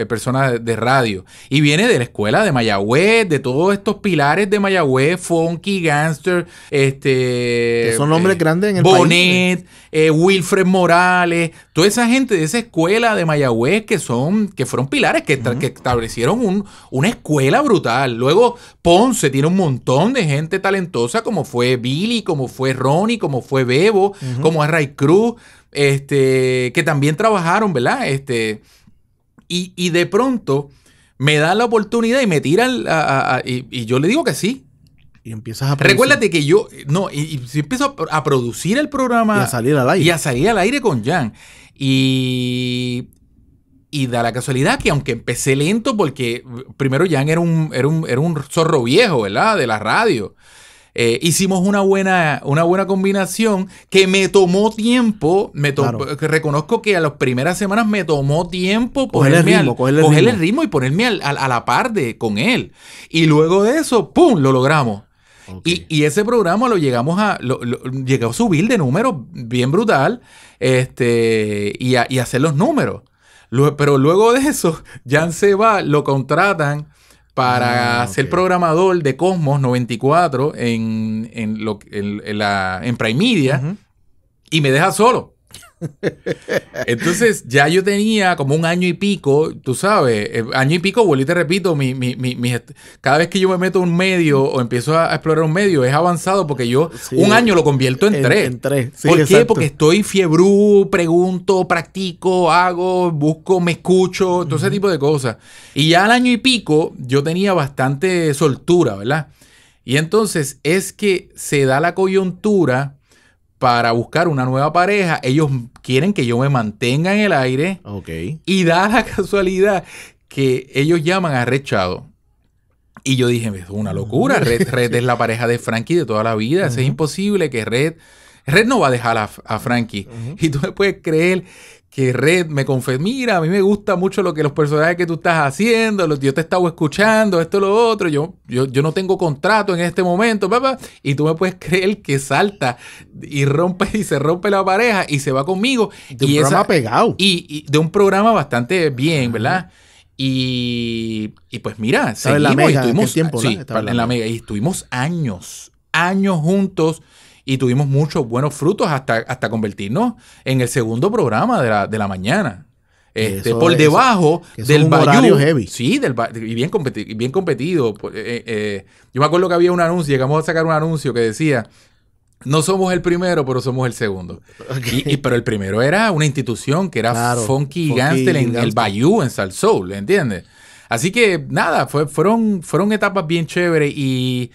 persona de radio. Y viene de la escuela de Mayagüez, de todos estos pilares de Mayagüez, Funky, Gangster, que son nombres grandes en el Bonet, país. Wilfred Morales, toda esa gente de esa escuela de Mayagüez que fueron pilares, que establecieron una escuela brutal. Luego Ponce tiene un montón de gente talentosa como fue Billy, como fue Ronnie, como fue Bebo, como es Ray Cruz, que también trabajaron, ¿verdad? Y de pronto me dan la oportunidad y me tiran y yo le digo que sí. Y empiezas a producir. Recuérdate que yo, y empiezo a producir el programa. Y a salir al aire. Y a salir al aire con Jan. Y da la casualidad que aunque empecé lento, porque primero Jan era un zorro viejo, ¿verdad? De la radio. Hicimos una buena combinación que me tomó tiempo. Claro. Reconozco que a las primeras semanas me tomó tiempo coger el ritmo y ponerme a la par con él. Y luego de eso, ¡pum!, lo logramos. Okay. Y ese programa llegó a subir de números bien brutal y a hacer los números. Pero luego de eso, Jan se va, lo contratan para ser programador de Cosmos 94 en Prime Media y me deja solo. Entonces ya yo tenía como un año y pico, tú sabes, año y pico, vuelvo y te repito, cada vez que yo me meto en un medio o empiezo a explorar un medio es avanzado porque yo un año lo convierto en tres. Sí, ¿por qué? Porque estoy fiebrú, pregunto, practico, hago, busco, me escucho, todo ese tipo de cosas. Y ya al año y pico yo tenía bastante soltura, ¿verdad? Y entonces es que se da la coyuntura para buscar una nueva pareja. Ellos quieren que yo me mantenga en el aire. Okay. Y da la casualidad que ellos llaman a Red Shadow. Y yo dije, es una locura. Red es la pareja de Frankie de toda la vida. Es imposible que Red no va a dejar a Frankie. Y tú me puedes creer que Red me confesó, mira, a mí me gusta mucho lo que los personajes que tú estás haciendo, yo te he estado escuchando, esto, lo otro, yo no tengo contrato en este momento, papá, y tú me puedes creer que salta y se rompe la pareja y se va conmigo. De un programa pegado. Y de un programa bastante bien, ¿verdad? Y pues mira, seguimos la Mega, y estuvimos, tiempo, sí, en la Mega, y estuvimos años juntos. Y tuvimos muchos buenos frutos hasta convertirnos en el segundo programa de la mañana. Por debajo del horario heavy. Sí, y bien competido. Yo me acuerdo que había un anuncio, llegamos a sacar un anuncio que decía, no somos el primero, pero somos el segundo. Okay. Pero el primero era una institución que era Funky Gangster en el Bayou, en Sal Soul, ¿entiendes? Así que nada, fueron etapas bien chéveres y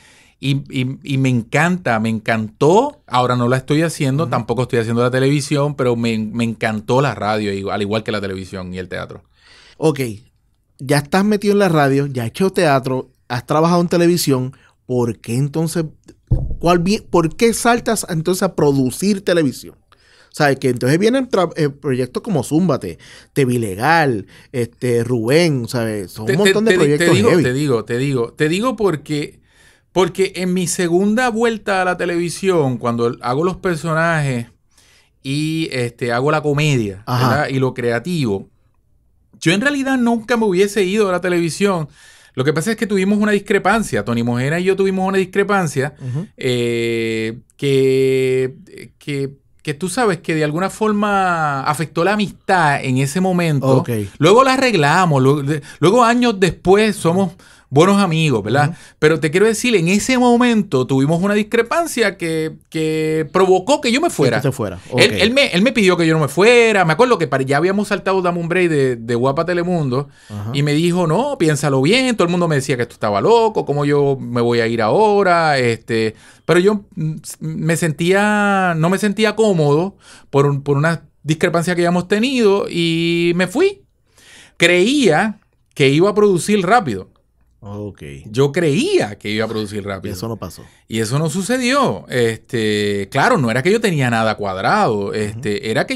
me encantó. Ahora no la estoy haciendo, tampoco estoy haciendo la televisión, pero me encantó la radio, al igual que la televisión y el teatro. Ok, ya estás metido en la radio, ya has hecho teatro, has trabajado en televisión. ¿Por qué entonces, por qué saltas entonces a producir televisión? O sea, que entonces vienen proyectos como Zúmbate, TV Legal, Rubén, ¿sabes? Son un montón de proyectos heavy. Te digo porque en mi segunda vuelta a la televisión, cuando hago los personajes y hago la comedia, ¿verdad? Y lo creativo, yo en realidad nunca me hubiese ido a la televisión. Lo que pasa es que tuvimos una discrepancia. Tony Mojena y yo tuvimos una discrepancia que tú sabes que de alguna forma afectó la amistad en ese momento. Okay. Luego la arreglamos. Luego años después somos buenos amigos, ¿verdad? Pero te quiero decir, en ese momento tuvimos una discrepancia que provocó que yo me fuera. Que te fuera. Okay. Él me pidió que yo no me fuera. Me acuerdo que ya habíamos saltado Dame un Break de Guapa Telemundo. Y me dijo, no, piénsalo bien. Todo el mundo me decía que esto estaba loco. ¿Cómo yo me voy a ir ahora? Pero yo no me sentía cómodo por una discrepancia que habíamos tenido y me fui. Creía que iba a producir rápido. Okay. Yo creía que iba a producir rápido. Y eso no pasó. Y eso no sucedió. Claro, no era que yo tenía nada cuadrado. Era que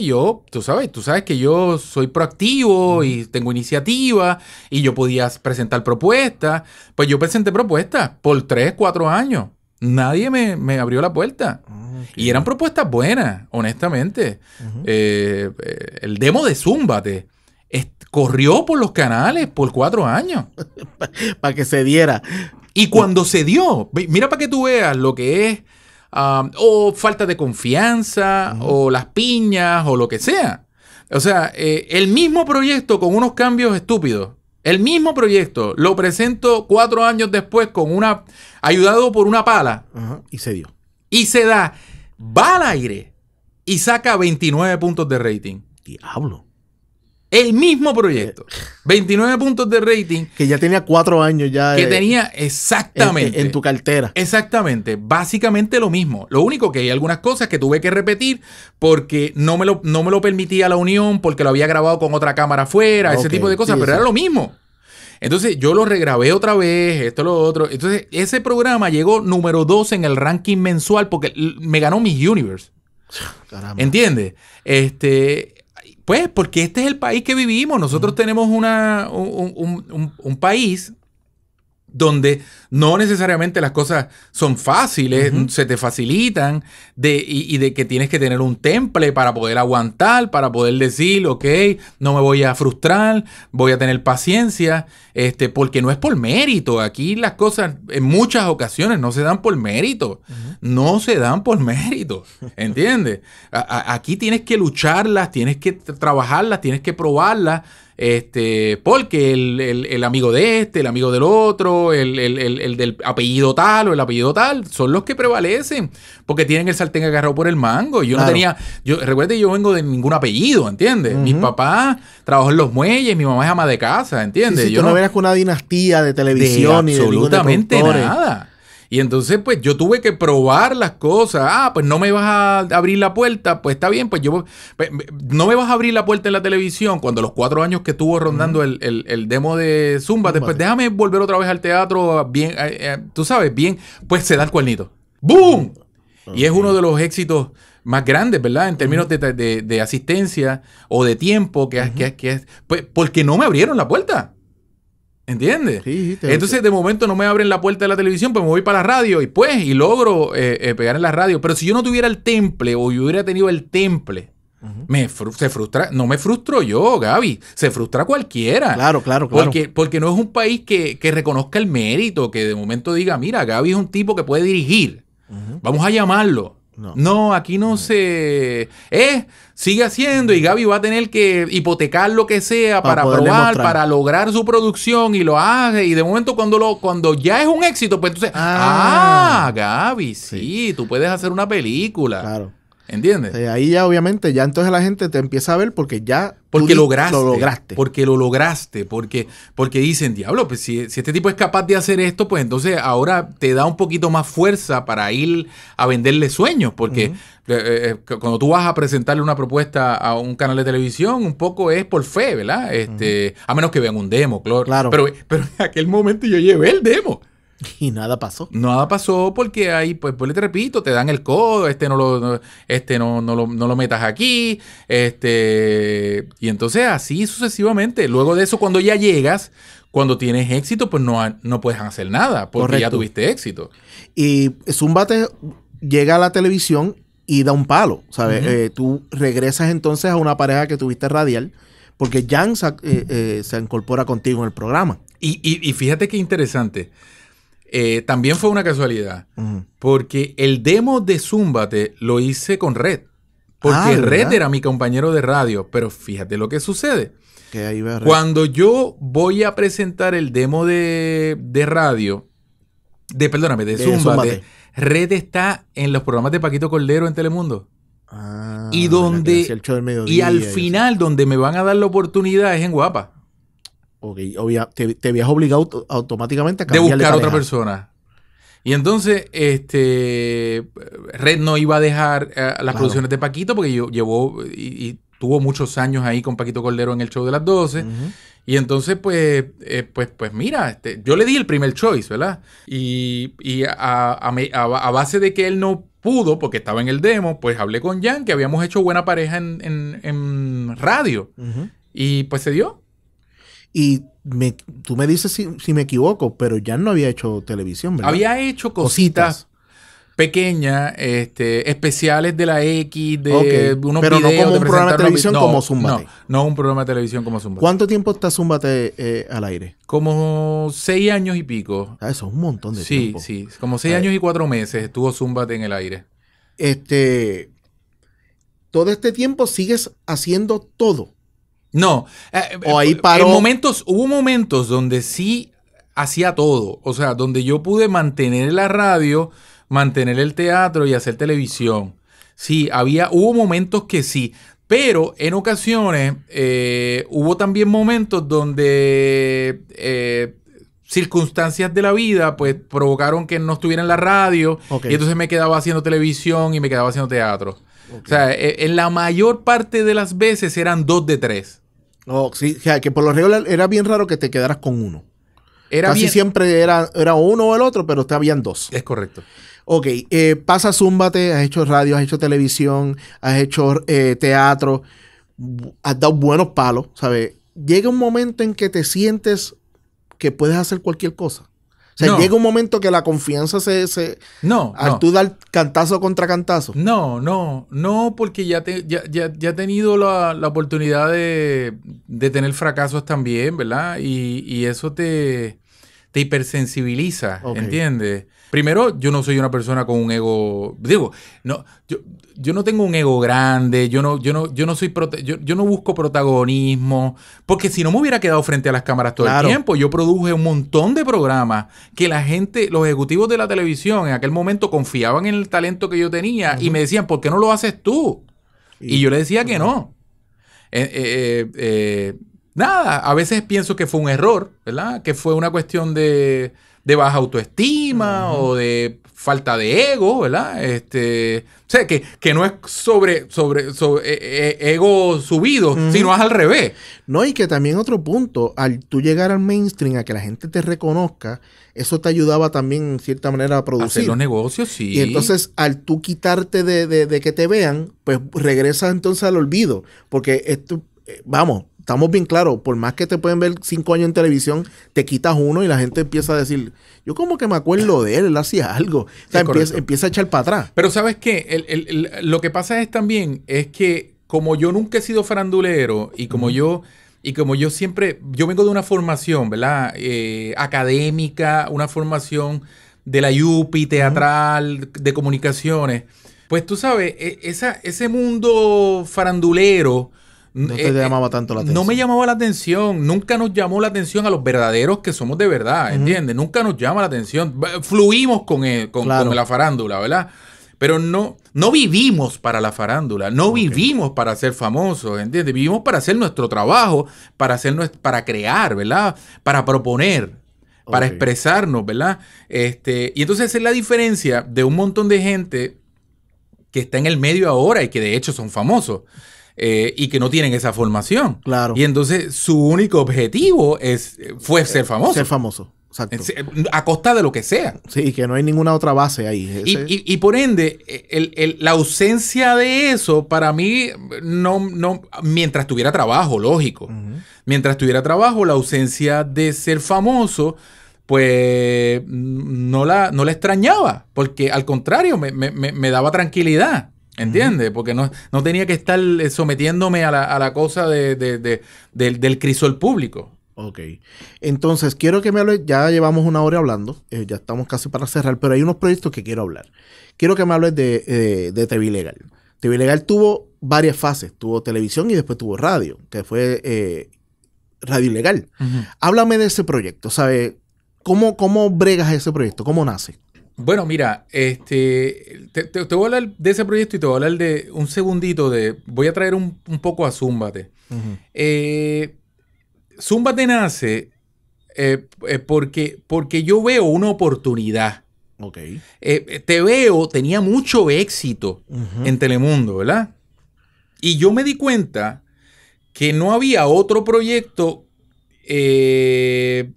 tú sabes que yo soy proactivo y tengo iniciativa y yo podía presentar propuestas. Pues yo presenté propuestas por 3, 4 años. Nadie me abrió la puerta. Okay. Y eran propuestas buenas, honestamente. El demo de Zúmbate corrió por los canales por 4 años. Para que se diera. Y cuando se dio, mira para que tú veas lo que es o falta de confianza, o las piñas, o lo que sea. O sea, el mismo proyecto con unos cambios estúpidos. El mismo proyecto lo presento 4 años después ayudado por una pala. Y se dio. Y se va al aire y saca 29 puntos de rating. Diablo. El mismo proyecto. 29 puntos de rating. Que ya tenía 4 años ya. Que tenía exactamente. En tu cartera. Exactamente. Básicamente lo mismo. Lo único que hay algunas cosas que tuve que repetir porque no me lo permitía la unión, porque lo había grabado con otra cámara afuera, ese tipo de cosas, sí, pero era lo mismo. Entonces yo lo regrabé otra vez, esto, lo otro. Entonces ese programa llegó número 2 en el ranking mensual porque me ganó Miss Universe. Caramba. ¿Entiendes? Pues porque este es el país que vivimos. Nosotros tenemos un país donde no necesariamente las cosas son fáciles, se te facilitan, y de que tienes que tener un temple para poder aguantar, para poder decir, ok, no me voy a frustrar, voy a tener paciencia, porque no es por mérito. Aquí las cosas en muchas ocasiones no se dan por mérito, no se dan por mérito, ¿entiendes? Aquí tienes que lucharlas, tienes que trabajarlas, tienes que probarlas, porque el amigo de el amigo del otro, el del apellido tal o el apellido tal, son los que prevalecen, porque tienen el sartén agarrado por el mango. Yo no tenía, recuerda que yo vengo de ningún apellido, ¿entiendes? Mi papá trabajó en los muelles, mi mamá es ama de casa, ¿entiendes? Sí, yo no venías con una dinastía de televisión de absolutamente nada. Y entonces, pues, yo tuve que probar las cosas. Pues no me vas a abrir la puerta. Pues está bien, pues no me vas a abrir la puerta en la televisión cuando los 4 años que estuvo rondando el demo de Zumba. Después, déjame volver otra vez al teatro bien, tú sabes, bien, pues se da el cuernito. ¡Boom! Okay. Y es uno de los éxitos más grandes, ¿verdad? En términos de asistencia o de tiempo, que es pues, porque no me abrieron la puerta. ¿Entiendes? Sí, entonces, de momento no me abren la puerta de la televisión, pues me voy para la radio y logro pegar en la radio. Pero si yo no tuviera el temple o yo hubiera tenido el temple, se frustra. No me frustro yo, Gaby. Se frustra cualquiera. Claro. Porque no es un país que reconozca el mérito, que de momento diga, mira, Gaby es un tipo que puede dirigir. Vamos a llamarlo. No, aquí no se... sigue haciendo y Gaby va a tener que hipotecar lo que sea para probar, para lograr su producción y lo hace. Y de momento cuando ya es un éxito, pues entonces... Gaby, sí, tú puedes hacer una película. Claro. ¿Entiendes? Ahí ya obviamente, ya entonces la gente te empieza a ver porque ya... Porque lo lograste. Porque lo lograste. Porque dicen, diablo, pues si este tipo es capaz de hacer esto, pues entonces ahora te da un poquito más fuerza para ir a venderle sueños. Porque cuando tú vas a presentarle una propuesta a un canal de televisión, un poco es por fe, ¿verdad? A menos que vean un demo, claro. Pero en aquel momento yo llevé el demo. Y nada pasó. Nada pasó porque ahí, pues te repito, te dan el codo, no lo metas aquí, y entonces así sucesivamente. Luego de eso, cuando ya llegas, cuando tienes éxito, pues no puedes hacer nada, porque ya tuviste éxito. Y Zúmbate llega a la televisión y da un palo, ¿sabes? Tú regresas entonces a una pareja que tuviste radial, porque Jan se incorpora contigo en el programa. Y fíjate qué interesante. También fue una casualidad, porque el demo de Zúmbate lo hice con Red, porque Red era mi compañero de radio, pero fíjate lo que sucede. Que ahí va Cuando yo voy a presentar el demo de radio, de Zúmbate, Red está en los programas de Paquito Cordero en Telemundo. Y al final, donde me van a dar la oportunidad es en Guapa. Ok, te habías obligado automáticamente a cambiar de buscar a otra persona. Y entonces, Red no iba a dejar las producciones de Paquito porque llevó y tuvo muchos años ahí con Paquito Cordero en el show de las 12. Y entonces, pues mira, yo le di el primer choice, ¿verdad? Y a base de que él no pudo, porque estaba en el demo, pues hablé con Jan, que habíamos hecho buena pareja en radio. Y pues se dio. Y tú me dices si me equivoco, pero Jan no había hecho televisión, ¿verdad? Había hecho cositas pequeñas, especiales de la X, de unos pero videos. Pero no como un programa de televisión como Zúmbate. No un programa de televisión como Zúmbate. ¿Cuánto tiempo está Zúmbate al aire? Como 6 años y pico. Eso es un montón de tiempo. Sí. Como 6 años y 4 meses estuvo Zúmbate en el aire. Todo este tiempo sigues haciendo todo. No. O ahí paró. Hubo momentos donde sí hacía todo. O sea, donde yo pude mantener la radio, mantener el teatro y hacer televisión. Sí, hubo momentos que sí. Pero en ocasiones hubo también momentos donde circunstancias de la vida pues provocaron que no estuviera en la radio. Y entonces me quedaba haciendo televisión y me quedaba haciendo teatro. O sea, en la mayor parte de las veces eran 2 de 3. Sí, o sea, que por lo regular era bien raro que te quedaras con uno. Casi siempre era uno o el otro, pero te habían 2. Es correcto. Ok, pasa Zúmbate, has hecho radio, has hecho televisión, has hecho teatro, has dado buenos palos, ¿sabes? Llega un momento en que te sientes que puedes hacer cualquier cosa. O sea, llega un momento que la confianza al tú dar cantazo contra cantazo. No, porque ya he tenido la oportunidad de tener fracasos también, ¿verdad? Y eso te hipersensibiliza, ¿entiendes? Primero, yo no soy una persona con un ego, yo no tengo un ego grande, yo no busco protagonismo, porque si no me hubiera quedado frente a las cámaras todo el tiempo. Yo produje un montón de programas que la gente, los ejecutivos de la televisión en aquel momento confiaban en el talento que yo tenía y me decían, ¿por qué no lo haces tú? Y yo le decía que no. Nada, a veces pienso que fue un error, ¿verdad? Que fue una cuestión de baja autoestima o de falta de ego, ¿verdad? O sea, que no es sobre ego subido, sino es al revés. No, y que también otro punto, al tú llegar al mainstream, a que la gente te reconozca, eso te ayudaba también en cierta manera a producir. Hacer los negocios, sí. Y entonces, al tú quitarte de que te vean, pues regresas entonces al olvido. Porque esto, estamos bien claros, por más que te pueden ver 5 años en televisión, te quitas uno y la gente empieza a decir, yo como que me acuerdo de él hacía algo. O sea, empieza a echar para atrás. Pero ¿sabes qué? Lo que pasa es que como yo nunca he sido farandulero y como yo siempre, yo vengo de una formación, ¿verdad? Académica, una formación de la UPI, teatral, de comunicaciones. Pues tú sabes, ese mundo farandulero no te llamaba tanto la atención. No me llamaba la atención. Nunca nos llamó la atención a los verdaderos que somos de verdad, ¿entiendes? Nunca nos llama la atención. Fluimos con la farándula, ¿verdad? Pero no vivimos para la farándula. No vivimos para ser famosos, ¿entiendes? Vivimos para hacer nuestro trabajo, para crear, ¿verdad? Para proponer, para expresarnos, ¿verdad? Y entonces esa es la diferencia de un montón de gente que está en el medio ahora y que de hecho son famosos. Y que no tienen esa formación. Claro. Y entonces su único objetivo fue ser famoso. Ser famoso, exacto. A costa de lo que sea. Sí, que no hay ninguna otra base ahí. Y por ende, la ausencia de eso, para mí, no mientras tuviera trabajo, lógico. Mientras tuviera trabajo, la ausencia de ser famoso, pues no la extrañaba. Porque al contrario, me daba tranquilidad. ¿Entiendes? Porque no tenía que estar sometiéndome a la cosa del crisol público. Ok. Entonces, quiero que me hables, ya llevamos 1 hora hablando, ya estamos casi para cerrar, pero hay unos proyectos que quiero hablar. Quiero que me hables de TV Legal. TV Legal tuvo varias fases, tuvo televisión y después tuvo radio, que fue Radio Ilegal. Ujú. Háblame de ese proyecto, ¿sabes? ¿Cómo bregas ese proyecto? ¿Cómo nace? Bueno, mira, te voy a hablar de ese proyecto y te voy a hablar de un segundito voy a traer un poco a Zúmbate. Zúmbate nace porque yo veo una oportunidad. Ok. Tenía mucho éxito en Telemundo, ¿verdad? Y yo me di cuenta que no había otro proyecto que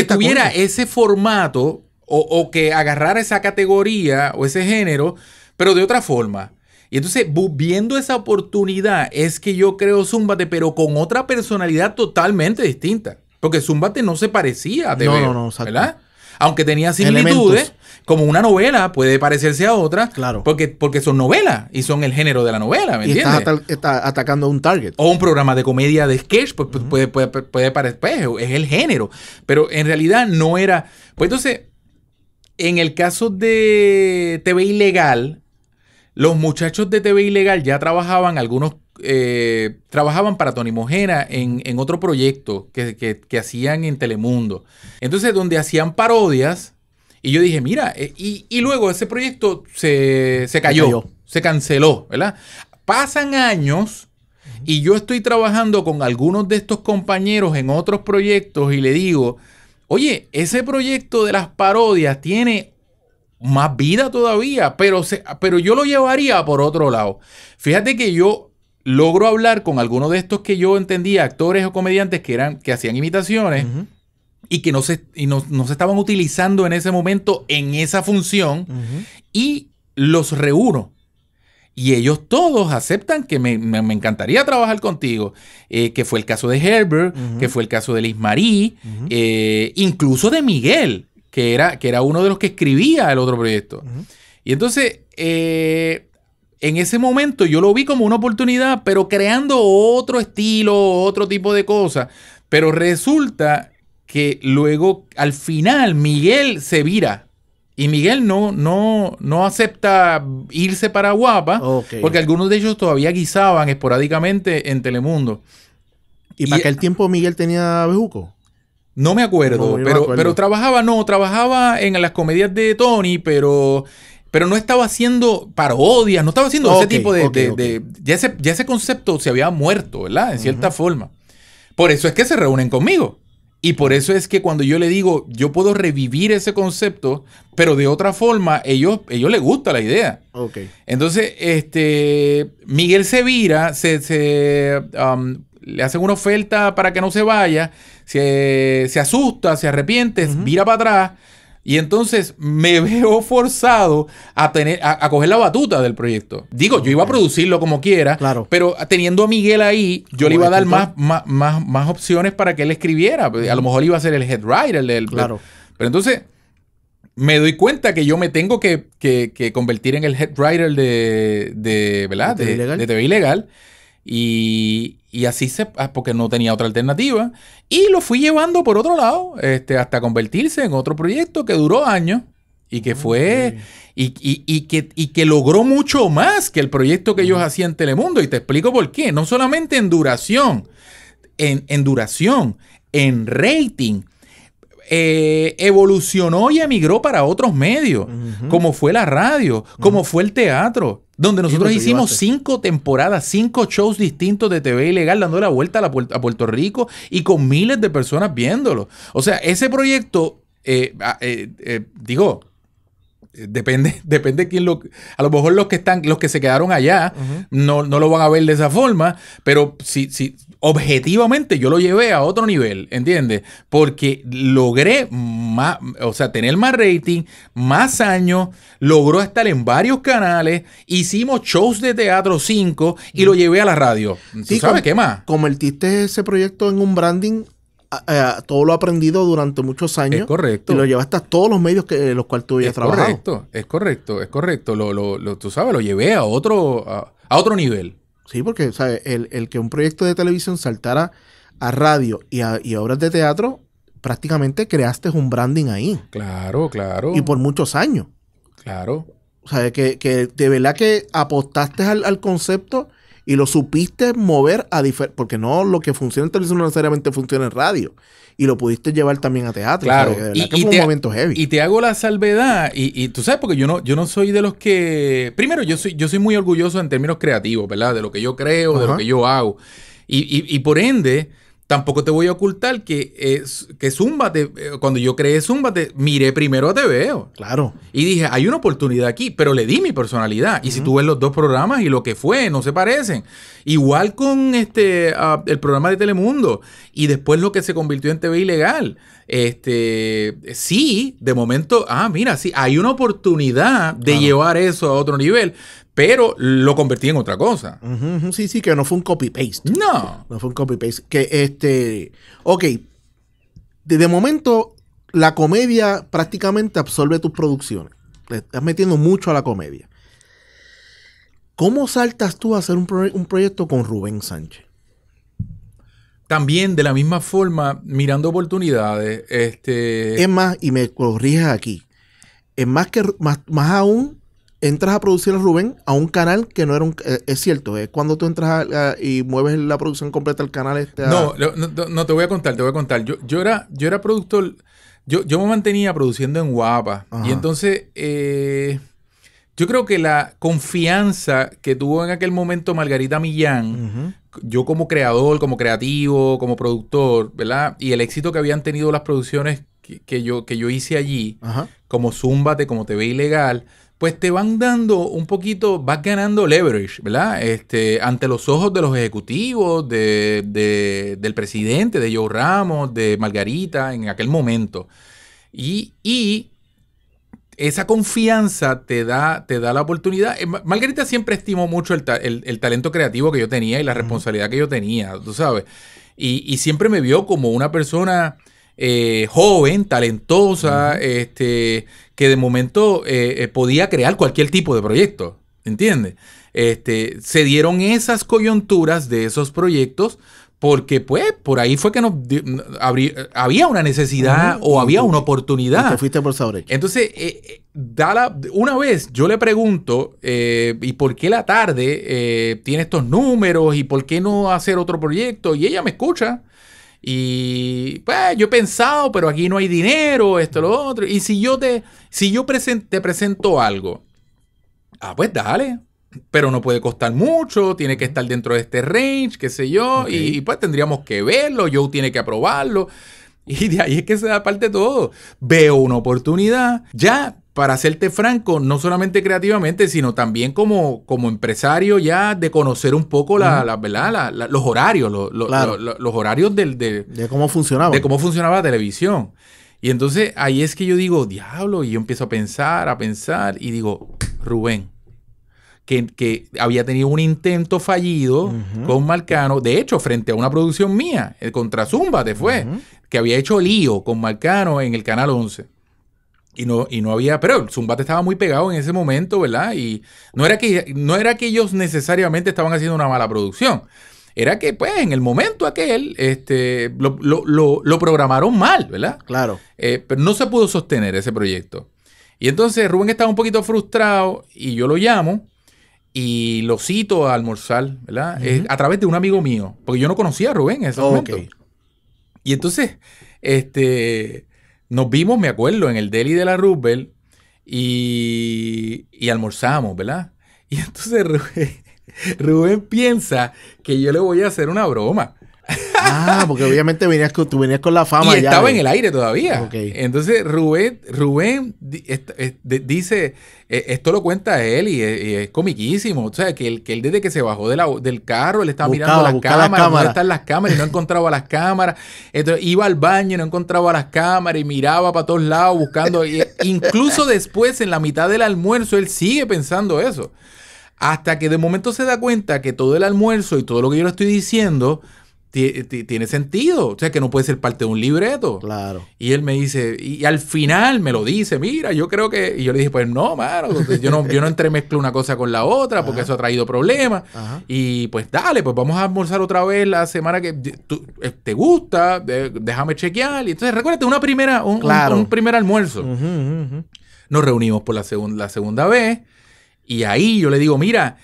tuviera ese formato o que agarrara esa categoría o ese género, pero de otra forma. Y entonces, viendo esa oportunidad, es que yo creo Zúmbate, pero con otra personalidad totalmente distinta. Porque Zúmbate no se parecía a TVO, no, exacto. ¿verdad? Aunque tenía similitudes, elementos. como una novela puede parecerse a otra, Claro. porque son novelas y son el género de la novela, ¿me Y entiendes? estás atacando a un target. O un programa de comedia de sketch, pues, puede parecer, pues, es el género. Pero en realidad no era. Pues entonces, en el caso de TV Ilegal, los muchachos de TV Ilegal ya trabajaban, algunos trabajaban para Tony Mojena en otro proyecto que hacían en Telemundo. Entonces, donde hacían parodias, y yo dije, mira, y luego ese proyecto se cayó, se canceló, ¿verdad? Pasan años y yo estoy trabajando con algunos de estos compañeros en otros proyectos y le digo, oye, ese proyecto de las parodias tiene más vida todavía, pero yo lo llevaría por otro lado. Fíjate que yo logro hablar con algunos de estos que yo entendía, actores o comediantes que hacían imitaciones y que no se estaban utilizando en ese momento en esa función y los reúno. Y ellos todos aceptan que me encantaría trabajar contigo. Que fue el caso de Herbert, que fue el caso de Liz Marie, incluso de Miguel, que era uno de los que escribía el otro proyecto. Y entonces, en ese momento yo lo vi como una oportunidad, pero creando otro estilo, otro tipo de cosas. Pero resulta que luego, al final, Miguel se vira. Y Miguel no acepta irse para Guapa, porque algunos de ellos todavía guisaban esporádicamente en Telemundo. ¿Y para aquel tiempo Miguel tenía bejuco? No me acuerdo, pero trabajaba en las comedias de Tony, pero no estaba haciendo parodias, no estaba haciendo ese tipo de ya ese concepto se había muerto, ¿verdad? En cierta forma. Por eso es que se reúnen conmigo. Y por eso es que cuando yo le digo, yo puedo revivir ese concepto, pero de otra forma, ellos les gusta la idea. Entonces, Miguel se vira, le hacen una oferta para que no se vaya, se asusta, se arrepiente, vira para atrás. Y entonces me veo forzado a coger la batuta del proyecto. Digo, yo iba a producirlo como quiera, pero teniendo a Miguel ahí, yo le iba a dar más opciones para que él escribiera. A lo mejor iba a ser el head writer pero entonces me doy cuenta que yo me tengo que convertir en el head writer ¿verdad? de TV Ilegal. Y así porque no tenía otra alternativa. Y lo fui llevando por otro lado, hasta convertirse en otro proyecto que duró años y que fue y que logró mucho más que el proyecto que ellos hacían en Telemundo. Y te explico por qué. No solamente en duración, en rating. Evolucionó y emigró para otros medios, como fue la radio, como fue el teatro, donde nosotros hicimos 5 temporadas, 5 shows distintos de TV Ilegal, dando la vuelta a Puerto Rico y con miles de personas viéndolo. O sea, ese proyecto, depende de quién a lo mejor los que se quedaron allá no lo van a ver de esa forma, pero si objetivamente yo lo llevé a otro nivel, ¿entiendes? Porque logré tener más rating, más años, logró estar en varios canales, hicimos shows de teatro 5 y lo llevé a la radio. ¿Tú sabes qué más? Convertiste ese proyecto en un branding. Todo lo aprendido durante muchos años. Es correcto. Y lo llevaste a todos los medios los cuales tú habías trabajado. Es correcto. Tú sabes, lo llevé a otro nivel. Sí, porque ¿sabes? El que un proyecto de televisión saltara a radio y a obras de teatro, prácticamente creaste un branding ahí. Claro. Y por muchos años. Claro. O sea, que de verdad que apostaste al concepto Y lo supiste mover porque no lo que funciona en televisión no necesariamente funciona en radio. Y lo pudiste llevar también a teatro. Claro. O sea, de verdad que fue un momento heavy. Y te hago la salvedad, y tú sabes, porque yo no soy de los que... Primero, yo soy muy orgulloso en términos creativos, ¿verdad? De lo que yo creo, de lo que yo hago. Y por ende, tampoco te voy a ocultar que Zúmbate, cuando yo creé Zúmbate, miré primero a Te Veo. Claro. Y dije, hay una oportunidad aquí, pero le di mi personalidad. Y si tú ves los dos programas y lo que fue, no se parecen. Igual con el programa de Telemundo. Y después lo que se convirtió en TV Ilegal. Sí, de momento, mira, sí, hay una oportunidad de llevar eso a otro nivel. Pero lo convertí en otra cosa. Sí, que no fue un copy-paste. No. No fue un copy-paste. Ok. De momento, la comedia prácticamente absorbe tus producciones. Le estás metiendo mucho a la comedia. ¿Cómo saltas tú a hacer un proyecto con Rubén Sánchez? También, de la misma forma, mirando oportunidades. Es más, y me corriges aquí, es más aún, entras a producir a Rubén a un canal que no era es cierto, es cuando tú entras y mueves la producción completa al canal No, te voy a contar. Yo era productor, yo me mantenía produciendo en Guapa. Ajá. Y entonces, yo creo que la confianza que tuvo en aquel momento Margarita Millán, yo como creador, como creativo, como productor, ¿verdad? Y el éxito que habían tenido las producciones que yo hice allí, como Zúmbate, como TV Ilegal, pues te van dando un poquito, vas ganando leverage, ¿verdad? Ante los ojos de los ejecutivos, del presidente, de Joe Ramos, de Margarita, en aquel momento. Y esa confianza te da la oportunidad. Margarita siempre estimó mucho el talento creativo que yo tenía y la responsabilidad que yo tenía, tú sabes. Y siempre me vio como una persona joven, talentosa, que de momento podía crear cualquier tipo de proyecto, ¿entiendes? Se dieron esas coyunturas de esos proyectos porque, pues, por ahí fue que había una necesidad o había una oportunidad. Y te fuiste por esa brecha. Entonces, una vez yo le pregunto, ¿y por qué la tarde tiene estos números? ¿Y por qué no hacer otro proyecto? Y ella me escucha. Y pues yo he pensado, pero aquí no hay dinero, esto, lo otro. Y si yo te presento algo, pues dale. Pero no puede costar mucho, tiene que estar dentro de este range, qué sé yo. Okay. Y pues tendríamos que verlo, Joe tiene que aprobarlo. Y de ahí es que se da parte todo. Veo una oportunidad, ya, para serte franco, no solamente creativamente, sino también como empresario ya de conocer un poco ¿verdad? Los horarios, los horarios de cómo funcionaba. De cómo funcionaba la televisión. Y entonces ahí es que yo digo, diablo, y yo empiezo a pensar, y digo, Rubén, que había tenido un intento fallido con Marcano, de hecho, frente a una producción mía, contra Zúmbate fue, que había hecho lío con Marcano en el Canal 11. Y no había, pero el Zúmbate estaba muy pegado en ese momento, ¿verdad? Y no era que ellos necesariamente estaban haciendo una mala producción. Era que, pues, en el momento aquel, lo programaron mal, ¿verdad? Claro. Pero no se pudo sostener ese proyecto. Y entonces Rubén estaba un poquito frustrado y yo lo llamo y lo cito a almorzar, ¿verdad? A través de un amigo mío, porque yo no conocía a Rubén en ese momento. Y entonces, nos vimos, me acuerdo, en el deli de la Roosevelt y almorzamos, ¿verdad? Y entonces Rubén piensa que yo le voy a hacer una broma. Porque obviamente tú venías con la fama. Y ya estaba en el aire todavía. Okay. Entonces Rubén dice, esto lo cuenta él y es comiquísimo. O sea, que él desde que se bajó del carro, él estaba mirando las cámaras, dónde están las cámaras y no encontraba las cámaras. Entonces iba al baño y no encontraba las cámaras y miraba para todos lados buscando. Incluso después, en la mitad del almuerzo, él sigue pensando eso. Hasta que de momento se da cuenta que todo el almuerzo y todo lo que yo le estoy diciendo tiene sentido, o sea, que no puede ser parte de un libreto. Claro. Y él me dice, y al final me lo dice, mira, yo creo que... Y yo le dije, pues no, mano, yo no entremezclo una cosa con la otra porque eso ha traído problemas. Y pues dale, pues vamos a almorzar otra vez la semana que te gusta, déjame chequear. Y entonces recuérdate, un primer almuerzo. Nos reunimos por la segunda vez Y ahí yo le digo, mira,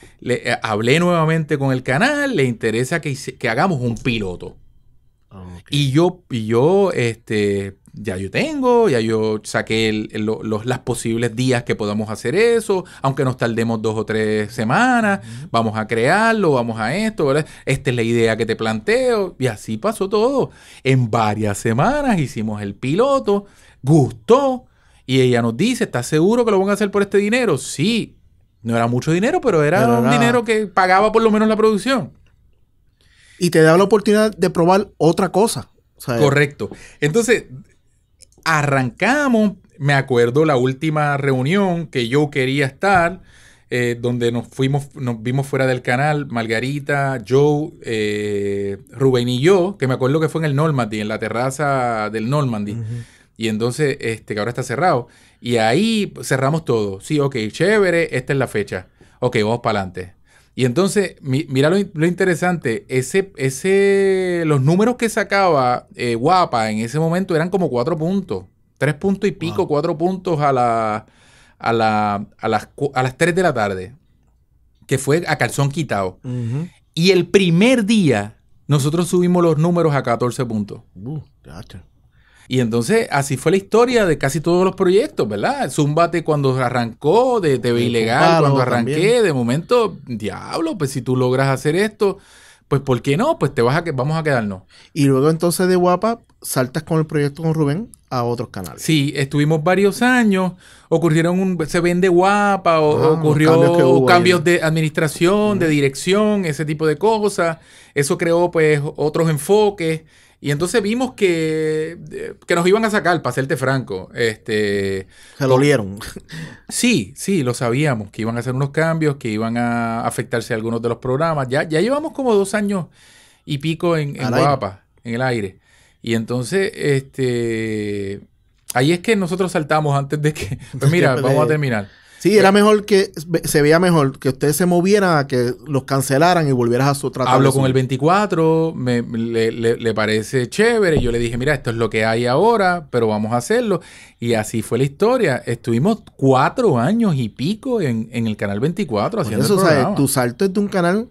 hablé nuevamente con el canal, le interesa que hagamos un piloto. Okay. Y yo, ya yo saqué las posibles días que podamos hacer eso, aunque nos tardemos 2 o 3 semanas, vamos a crearlo, vamos a esto, ¿verdad? Esta es la idea que te planteo, y así pasó todo. En varias semanas hicimos el piloto, gustó, y ella nos dice, ¿estás seguro que lo van a hacer por este dinero? Sí, no era mucho dinero, pero era un dinero que pagaba por lo menos la producción. Y te da la oportunidad de probar otra cosa. Correcto. Entonces, arrancamos, me acuerdo la última reunión que yo quería estar, donde nos vimos fuera del canal, Margarita, Joe, Rubén y yo, que me acuerdo que fue en el Normandy, en la terraza del Normandy. Y entonces, que ahora está cerrado. Y ahí cerramos todo. Sí, ok, chévere, esta es la fecha. Ok, vamos para adelante. Y entonces, mira lo interesante, los números que sacaba Guapa en ese momento eran como 4 puntos, 3 puntos y pico, 4 puntos a las 3 de la tarde, que fue a calzón quitado. Y el primer día, nosotros subimos los números a 14 puntos. Gotcha. Y entonces, así fue la historia de casi todos los proyectos, ¿verdad? Zúmbate cuando arrancó, de TV Ilegal cuando arranqué, también. De momento, diablo, pues si tú logras hacer esto, pues ¿por qué no? Pues vamos a quedarnos. Y luego entonces de Guapa, saltas con el proyecto con Rubén a otros canales. Sí, estuvimos varios años, se vende Guapa, ocurrió cambios de administración, de dirección, ese tipo de cosas. Eso creó pues otros enfoques. Y entonces vimos que nos iban a sacar, para serte franco. Se lo olieron. Sí, lo sabíamos, que iban a hacer unos cambios, que iban a afectarse algunos de los programas. Ya llevamos como 2 años y pico en Guapa, en el aire. Y entonces, ahí es que nosotros saltamos antes de que... Pues mira, vamos a terminar. Sí, era mejor que se veía mejor que ustedes se movieran a que los cancelaran y volvieras a su trabajo. Hablo con el 24, le parece chévere. Yo le dije, mira, esto es lo que hay ahora, pero vamos a hacerlo. Y así fue la historia. Estuvimos 4 años y pico en el canal 24 haciendo eso, el programa. O sea, tu salto es de un canal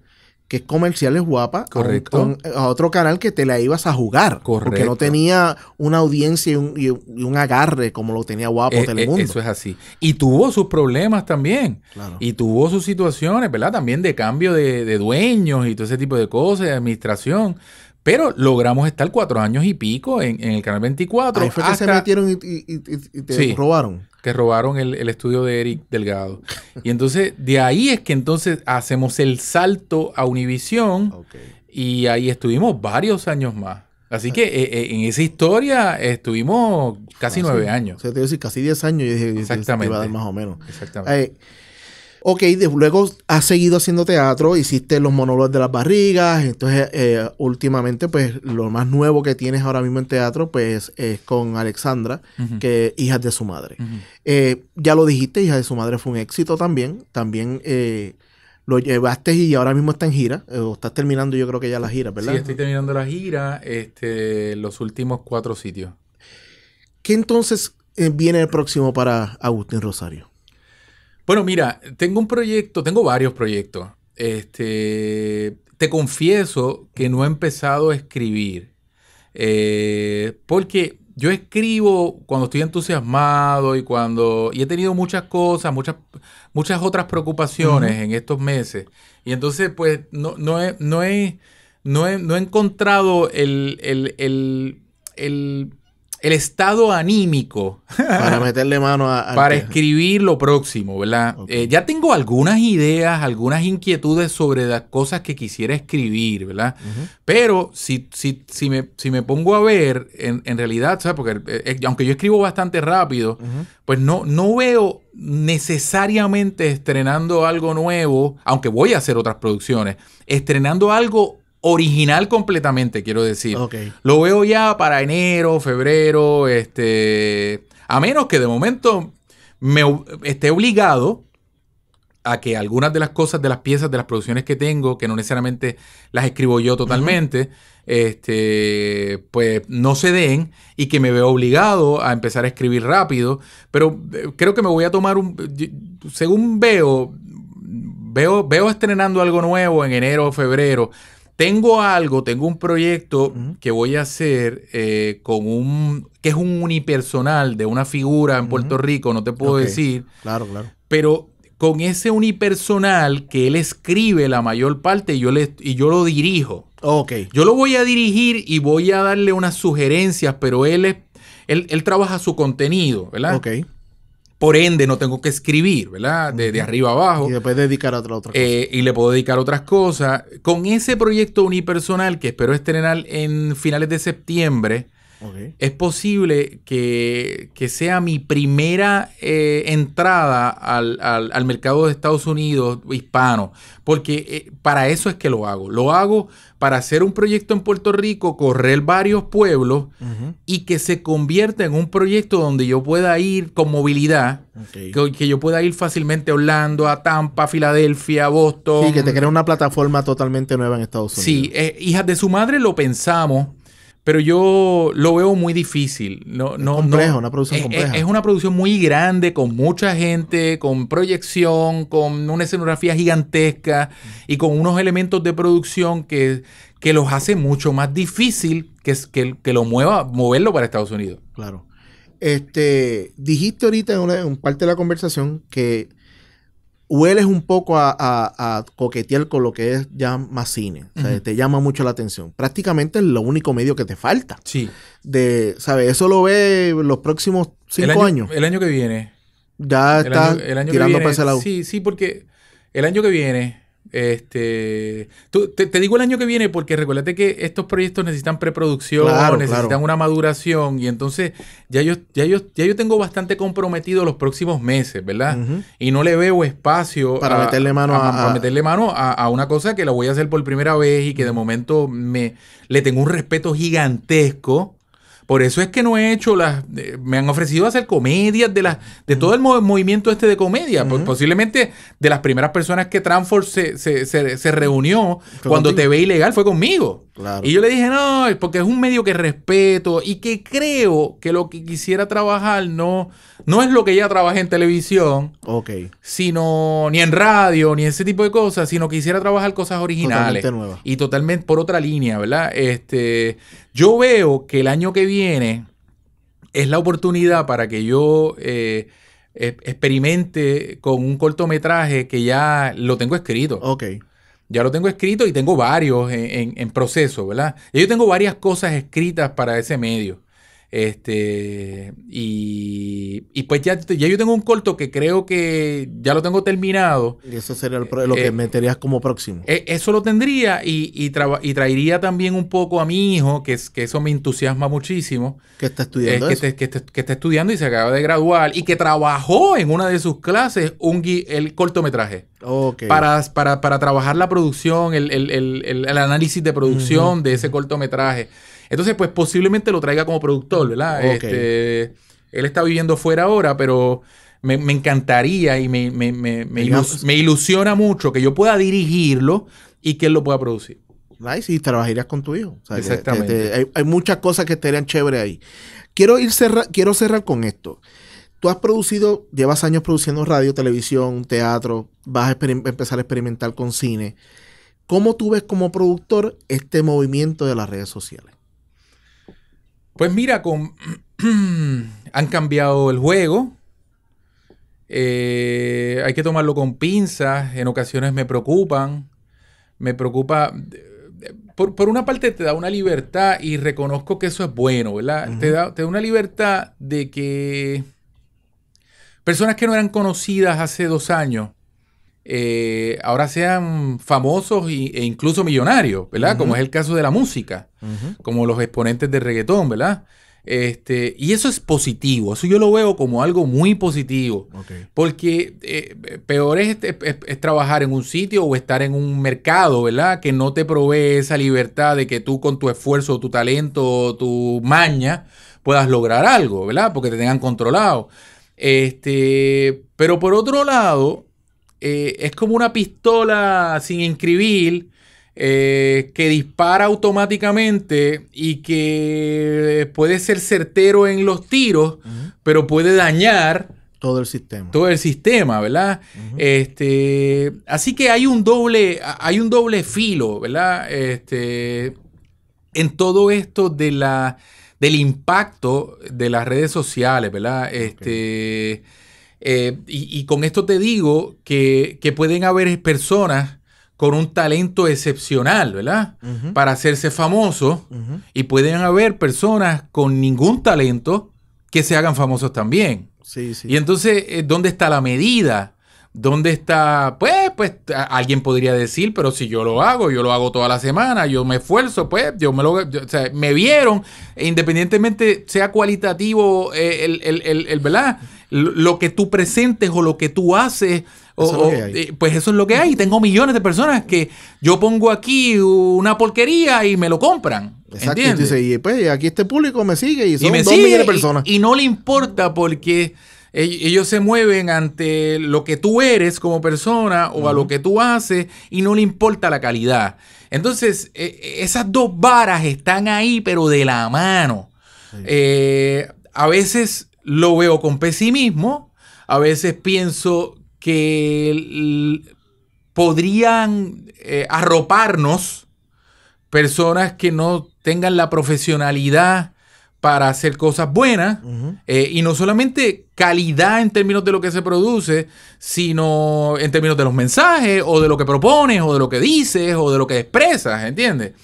que es Comerciales Guapa, correcto, a otro canal que te la ibas a jugar. Correcto. Porque no tenía una audiencia y un agarre como lo tenía Guapo Telemundo. Eso es así. Y tuvo sus problemas también. Claro. Y tuvo sus situaciones, ¿verdad? También de cambio de dueños y todo ese tipo de cosas, de administración. Pero logramos estar 4 años y pico en el canal 24. Ahí fue que se metieron y te robaron. Que robaron el estudio de Eric Delgado. Y entonces, de ahí es que entonces hacemos el salto a Univisión. Y ahí estuvimos varios años más. Así que en esa historia estuvimos casi 9 años. O sea, te iba a decir casi 10 años. Yo dije, exactamente. Iba a dar más o menos. Exactamente. Ok, luego has seguido haciendo teatro, hiciste los monólogos de las barrigas, entonces últimamente pues lo más nuevo que tienes ahora mismo en teatro pues es con Alexandra, que es Hijas de su madre. Ya lo dijiste, Hijas de su madre fue un éxito también, lo llevaste y ahora mismo está en gira, o estás terminando yo creo que ya la gira, ¿verdad? Sí, estoy terminando la gira, los últimos 4 sitios. ¿Qué entonces viene el próximo para Agustín Rosario? Bueno, mira, tengo varios proyectos. Te confieso que no he empezado a escribir. Porque yo escribo cuando estoy entusiasmado y he tenido muchas cosas, muchas otras preocupaciones en estos meses. Y entonces, pues, no he encontrado el estado anímico para meterle mano para escribir lo próximo, ¿verdad? Okay. Ya tengo algunas ideas, algunas inquietudes sobre las cosas que quisiera escribir, ¿verdad? Pero si me pongo a ver, en realidad, ¿sabes? Porque aunque yo escribo bastante rápido, pues no veo necesariamente estrenando algo nuevo, aunque voy a hacer otras producciones, estrenando algo original completamente, quiero decir. Okay. Lo veo ya para enero, febrero, a menos que de momento me esté obligado a que algunas de las cosas, de las piezas, de las producciones que tengo, que no necesariamente las escribo yo totalmente, pues no se den y que me veo obligado a empezar a escribir rápido. Pero creo que me voy a tomar según veo, veo estrenando algo nuevo en enero o febrero. Tengo un proyecto que voy a hacer que es un unipersonal de una figura en Puerto Rico, no te puedo decir. Claro, claro. Pero con ese unipersonal que él escribe la mayor parte y yo lo dirijo. Okay. Yo lo voy a dirigir y voy a darle unas sugerencias, pero él trabaja su contenido, ¿verdad? Okay. Por ende, no tengo que escribir, ¿verdad? De arriba abajo. Y después dedicar a otra cosa. Y le puedo dedicar a otras cosas. Con ese proyecto unipersonal que espero estrenar en finales de septiembre, es posible que sea mi primera entrada al mercado de Estados Unidos hispano. Porque para eso es que lo hago. Lo hago para hacer un proyecto en Puerto Rico, correr varios pueblos y que se convierta en un proyecto donde yo pueda ir con movilidad. Que yo pueda ir fácilmente a Orlando, a Tampa, a Filadelfia, a Boston. Sí, que te crea una plataforma totalmente nueva en Estados Unidos. Sí, Hijas de su madre lo pensamos. Pero yo lo veo muy difícil. Una producción compleja. Es una producción muy grande, con mucha gente, con proyección, con una escenografía gigantesca y con unos elementos de producción que los hace mucho más difícil que moverlo para Estados Unidos. Claro. Dijiste ahorita en parte de la conversación que hueles un poco a coquetear con lo que es ya más cine. O sea, te llama mucho la atención. Prácticamente es lo único medio que te falta. Sí. ¿Sabes? Eso lo ves los próximos 5 años. El año que viene. Ya está tirando para ese lado. Sí, porque el año que viene... te digo el año que viene porque recuérdate que estos proyectos necesitan preproducción, necesitan una maduración y entonces ya yo tengo bastante comprometido los próximos meses, ¿verdad? Y no le veo espacio para meterle mano a una cosa que la voy a hacer por primera vez y que de momento le tengo un respeto gigantesco. Por eso es que no he hecho me han ofrecido hacer comedias de todo el movimiento de comedia. Posiblemente de las primeras personas que Transform se reunió cuando TV Ilegal fue conmigo. Claro. Y yo le dije, no, porque es un medio que respeto y que creo que lo que quisiera trabajar no es lo que ella trabaja en televisión, sino ni en radio, ni ese tipo de cosas, sino que quisiera trabajar cosas originales. Totalmente nuevas. Y totalmente por otra línea, ¿verdad? Yo veo que el año que viene es la oportunidad para que yo experimente con un cortometraje que ya lo tengo escrito. Ya lo tengo escrito y tengo varios en proceso, ¿verdad? Yo tengo varias cosas escritas para ese medio. Y pues ya yo tengo un corto que creo que ya lo tengo terminado. Y eso sería lo que meterías como próximo. Eso lo tendría y traería también un poco a mi hijo, que eso me entusiasma muchísimo. ¿Que está estudiando eso? Que está estudiando y se acaba de graduar y que trabajó en una de sus clases el cortometraje. Para trabajar la producción, el análisis de producción de ese cortometraje. Entonces, pues posiblemente lo traiga como productor, ¿verdad? Él está viviendo fuera ahora, pero me encantaría y me ilusiona mucho que yo pueda dirigirlo y que él lo pueda producir. Nice, y trabajarías con tu hijo. O sea, exactamente. Hay muchas cosas que estarían chéveres ahí. Quiero cerrar con esto. Tú llevas años produciendo radio, televisión, teatro, vas a empezar a experimentar con cine. ¿Cómo tú ves como productor este movimiento de las redes sociales? Pues mira, han cambiado el juego. Hay que tomarlo con pinzas. En ocasiones me preocupa. Por una parte te da una libertad y reconozco que eso es bueno, ¿verdad? Te da una libertad de que personas que no eran conocidas hace 2 años ahora sean famosos e incluso millonarios, ¿verdad? Como es el caso de la música, como los exponentes de reggaetón, ¿verdad? Y eso es positivo, eso yo lo veo como algo muy positivo, porque peor es trabajar en un sitio o estar en un mercado, ¿verdad? Que no te provee esa libertad de que tú con tu esfuerzo, tu talento, tu maña, puedas lograr algo, ¿verdad? Porque te tengan controlado. Pero por otro lado, es como una pistola sin inscribir que dispara automáticamente y que puede ser certero en los tiros, pero puede dañar Todo el sistema. Todo el sistema, ¿verdad? Así que hay un doble filo, ¿verdad? En todo esto del impacto de las redes sociales, ¿verdad? Y con esto te digo que pueden haber personas con un talento excepcional, ¿verdad? Para hacerse famosos. Y pueden haber personas con ningún talento que se hagan famosos también. Sí, sí. Y entonces, ¿dónde está la medida? ¿Dónde está? Pues alguien podría decir, pero si yo lo hago toda la semana, yo me esfuerzo, pues, o sea, me vieron, independientemente sea cualitativo, ¿verdad? Lo que tú presentes o lo que tú haces, pues eso es lo que hay. Tengo millones de personas que yo pongo aquí una porquería y me lo compran. Exacto. Y pues aquí este público me sigue y son 2 sigue, millones de personas. Y no le importa porque ellos se mueven ante lo que tú eres como persona o a lo que tú haces y no le importa la calidad. Entonces, esas dos varas están ahí, pero de la mano. Sí. A veces lo veo con pesimismo, a veces pienso que podrían arroparnos personas que no tengan la profesionalidad para hacer cosas buenas, y no solamente calidad en términos de lo que se produce, sino en términos de los mensajes, o de lo que propones, o de lo que dices, o de lo que expresas, ¿entiendes?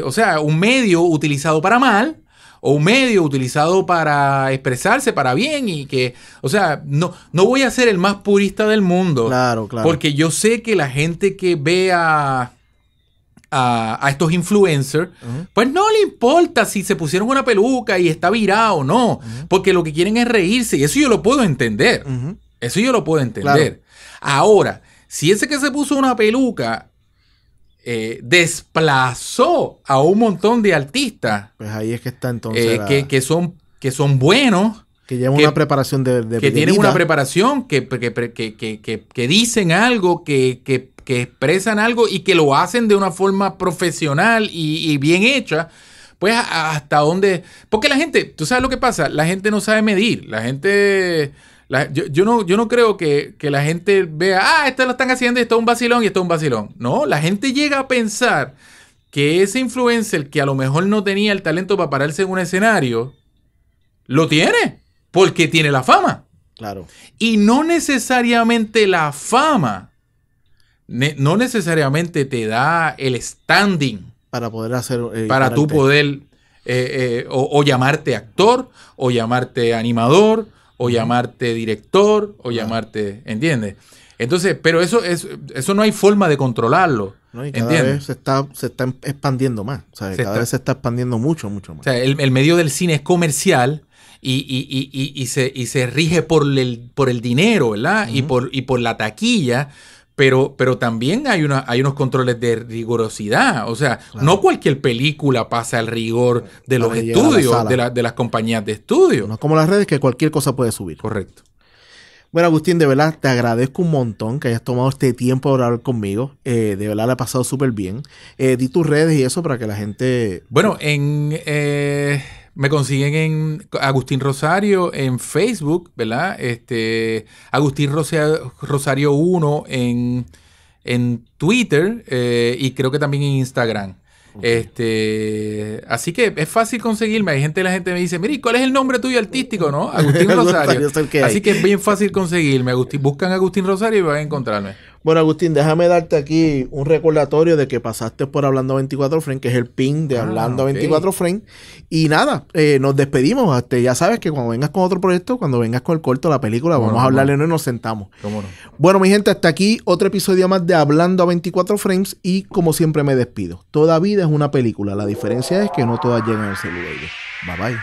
O sea, un medio utilizado para mal, o un medio utilizado para expresarse para bien, y que, o sea, no voy a ser el más purista del mundo. Claro. Porque yo sé que la gente que ve a estos influencers, pues no le importa si se pusieron una peluca y está virado o no, porque lo que quieren es reírse, y eso yo lo puedo entender. Eso yo lo puedo entender. Claro. Ahora, si ese que se puso una peluca desplazó a un montón de artistas, pues ahí es que está entonces que son buenos, que llevan una preparación de que tienen una preparación, que dicen algo, que expresan algo y que lo hacen de una forma profesional y bien hecha, pues hasta dónde... Porque la gente, tú sabes lo que pasa, la gente no sabe medir, la gente... Yo no creo que la gente vea, esto lo están haciendo y esto es un vacilón y esto es un vacilón. No, la gente llega a pensar que ese influencer que a lo mejor no tenía el talento para pararse en un escenario, lo tiene, porque tiene la fama. Claro. Y no necesariamente la fama... no necesariamente te da el standing para poder hacer para tú poder o llamarte actor, o llamarte animador, o llamarte director, o llamarte, ¿entiendes? Entonces, pero eso no hay forma de controlarlo. No, y cada vez se está expandiendo más. O sea, cada vez se está expandiendo mucho más. O sea, el medio del cine es comercial y se rige por el dinero, ¿verdad? Y por la taquilla. Pero también hay unos controles de rigurosidad. O sea, claro, no cualquier película pasa el rigor de los estudios, de las compañías de estudio. No es como las redes, que cualquier cosa puede subir. Correcto. Bueno, Agustín, de verdad te agradezco un montón que hayas tomado este tiempo para hablar conmigo. De verdad la he pasado súper bien. Di tus redes y eso para que la gente... Bueno, me consiguen en Agustín Rosario en Facebook, ¿verdad? Agustín Rosario 1 en Twitter, y creo que también en Instagram. Okay. Así que es fácil conseguirme. La gente me dice, mire, ¿cuál es el nombre tuyo artístico? ¿No? Agustín Rosario. Así que es bien fácil conseguirme. Buscan Agustín Rosario y van a encontrarme. Bueno, Agustín, déjame darte aquí un recordatorio de que pasaste por Hablando 24 Frames, que es el pin de Hablando 24 Frames. Y nada, nos despedimos. Ya sabes que cuando vengas con otro proyecto, cuando vengas con el corto, la película, vamos a hablarle y nos sentamos. ¿Cómo no? Bueno, mi gente, hasta aquí otro episodio más de Hablando a 24 Frames, y como siempre me despido. Toda vida es una película. La diferencia es que no todas llegan al celular. Bye bye.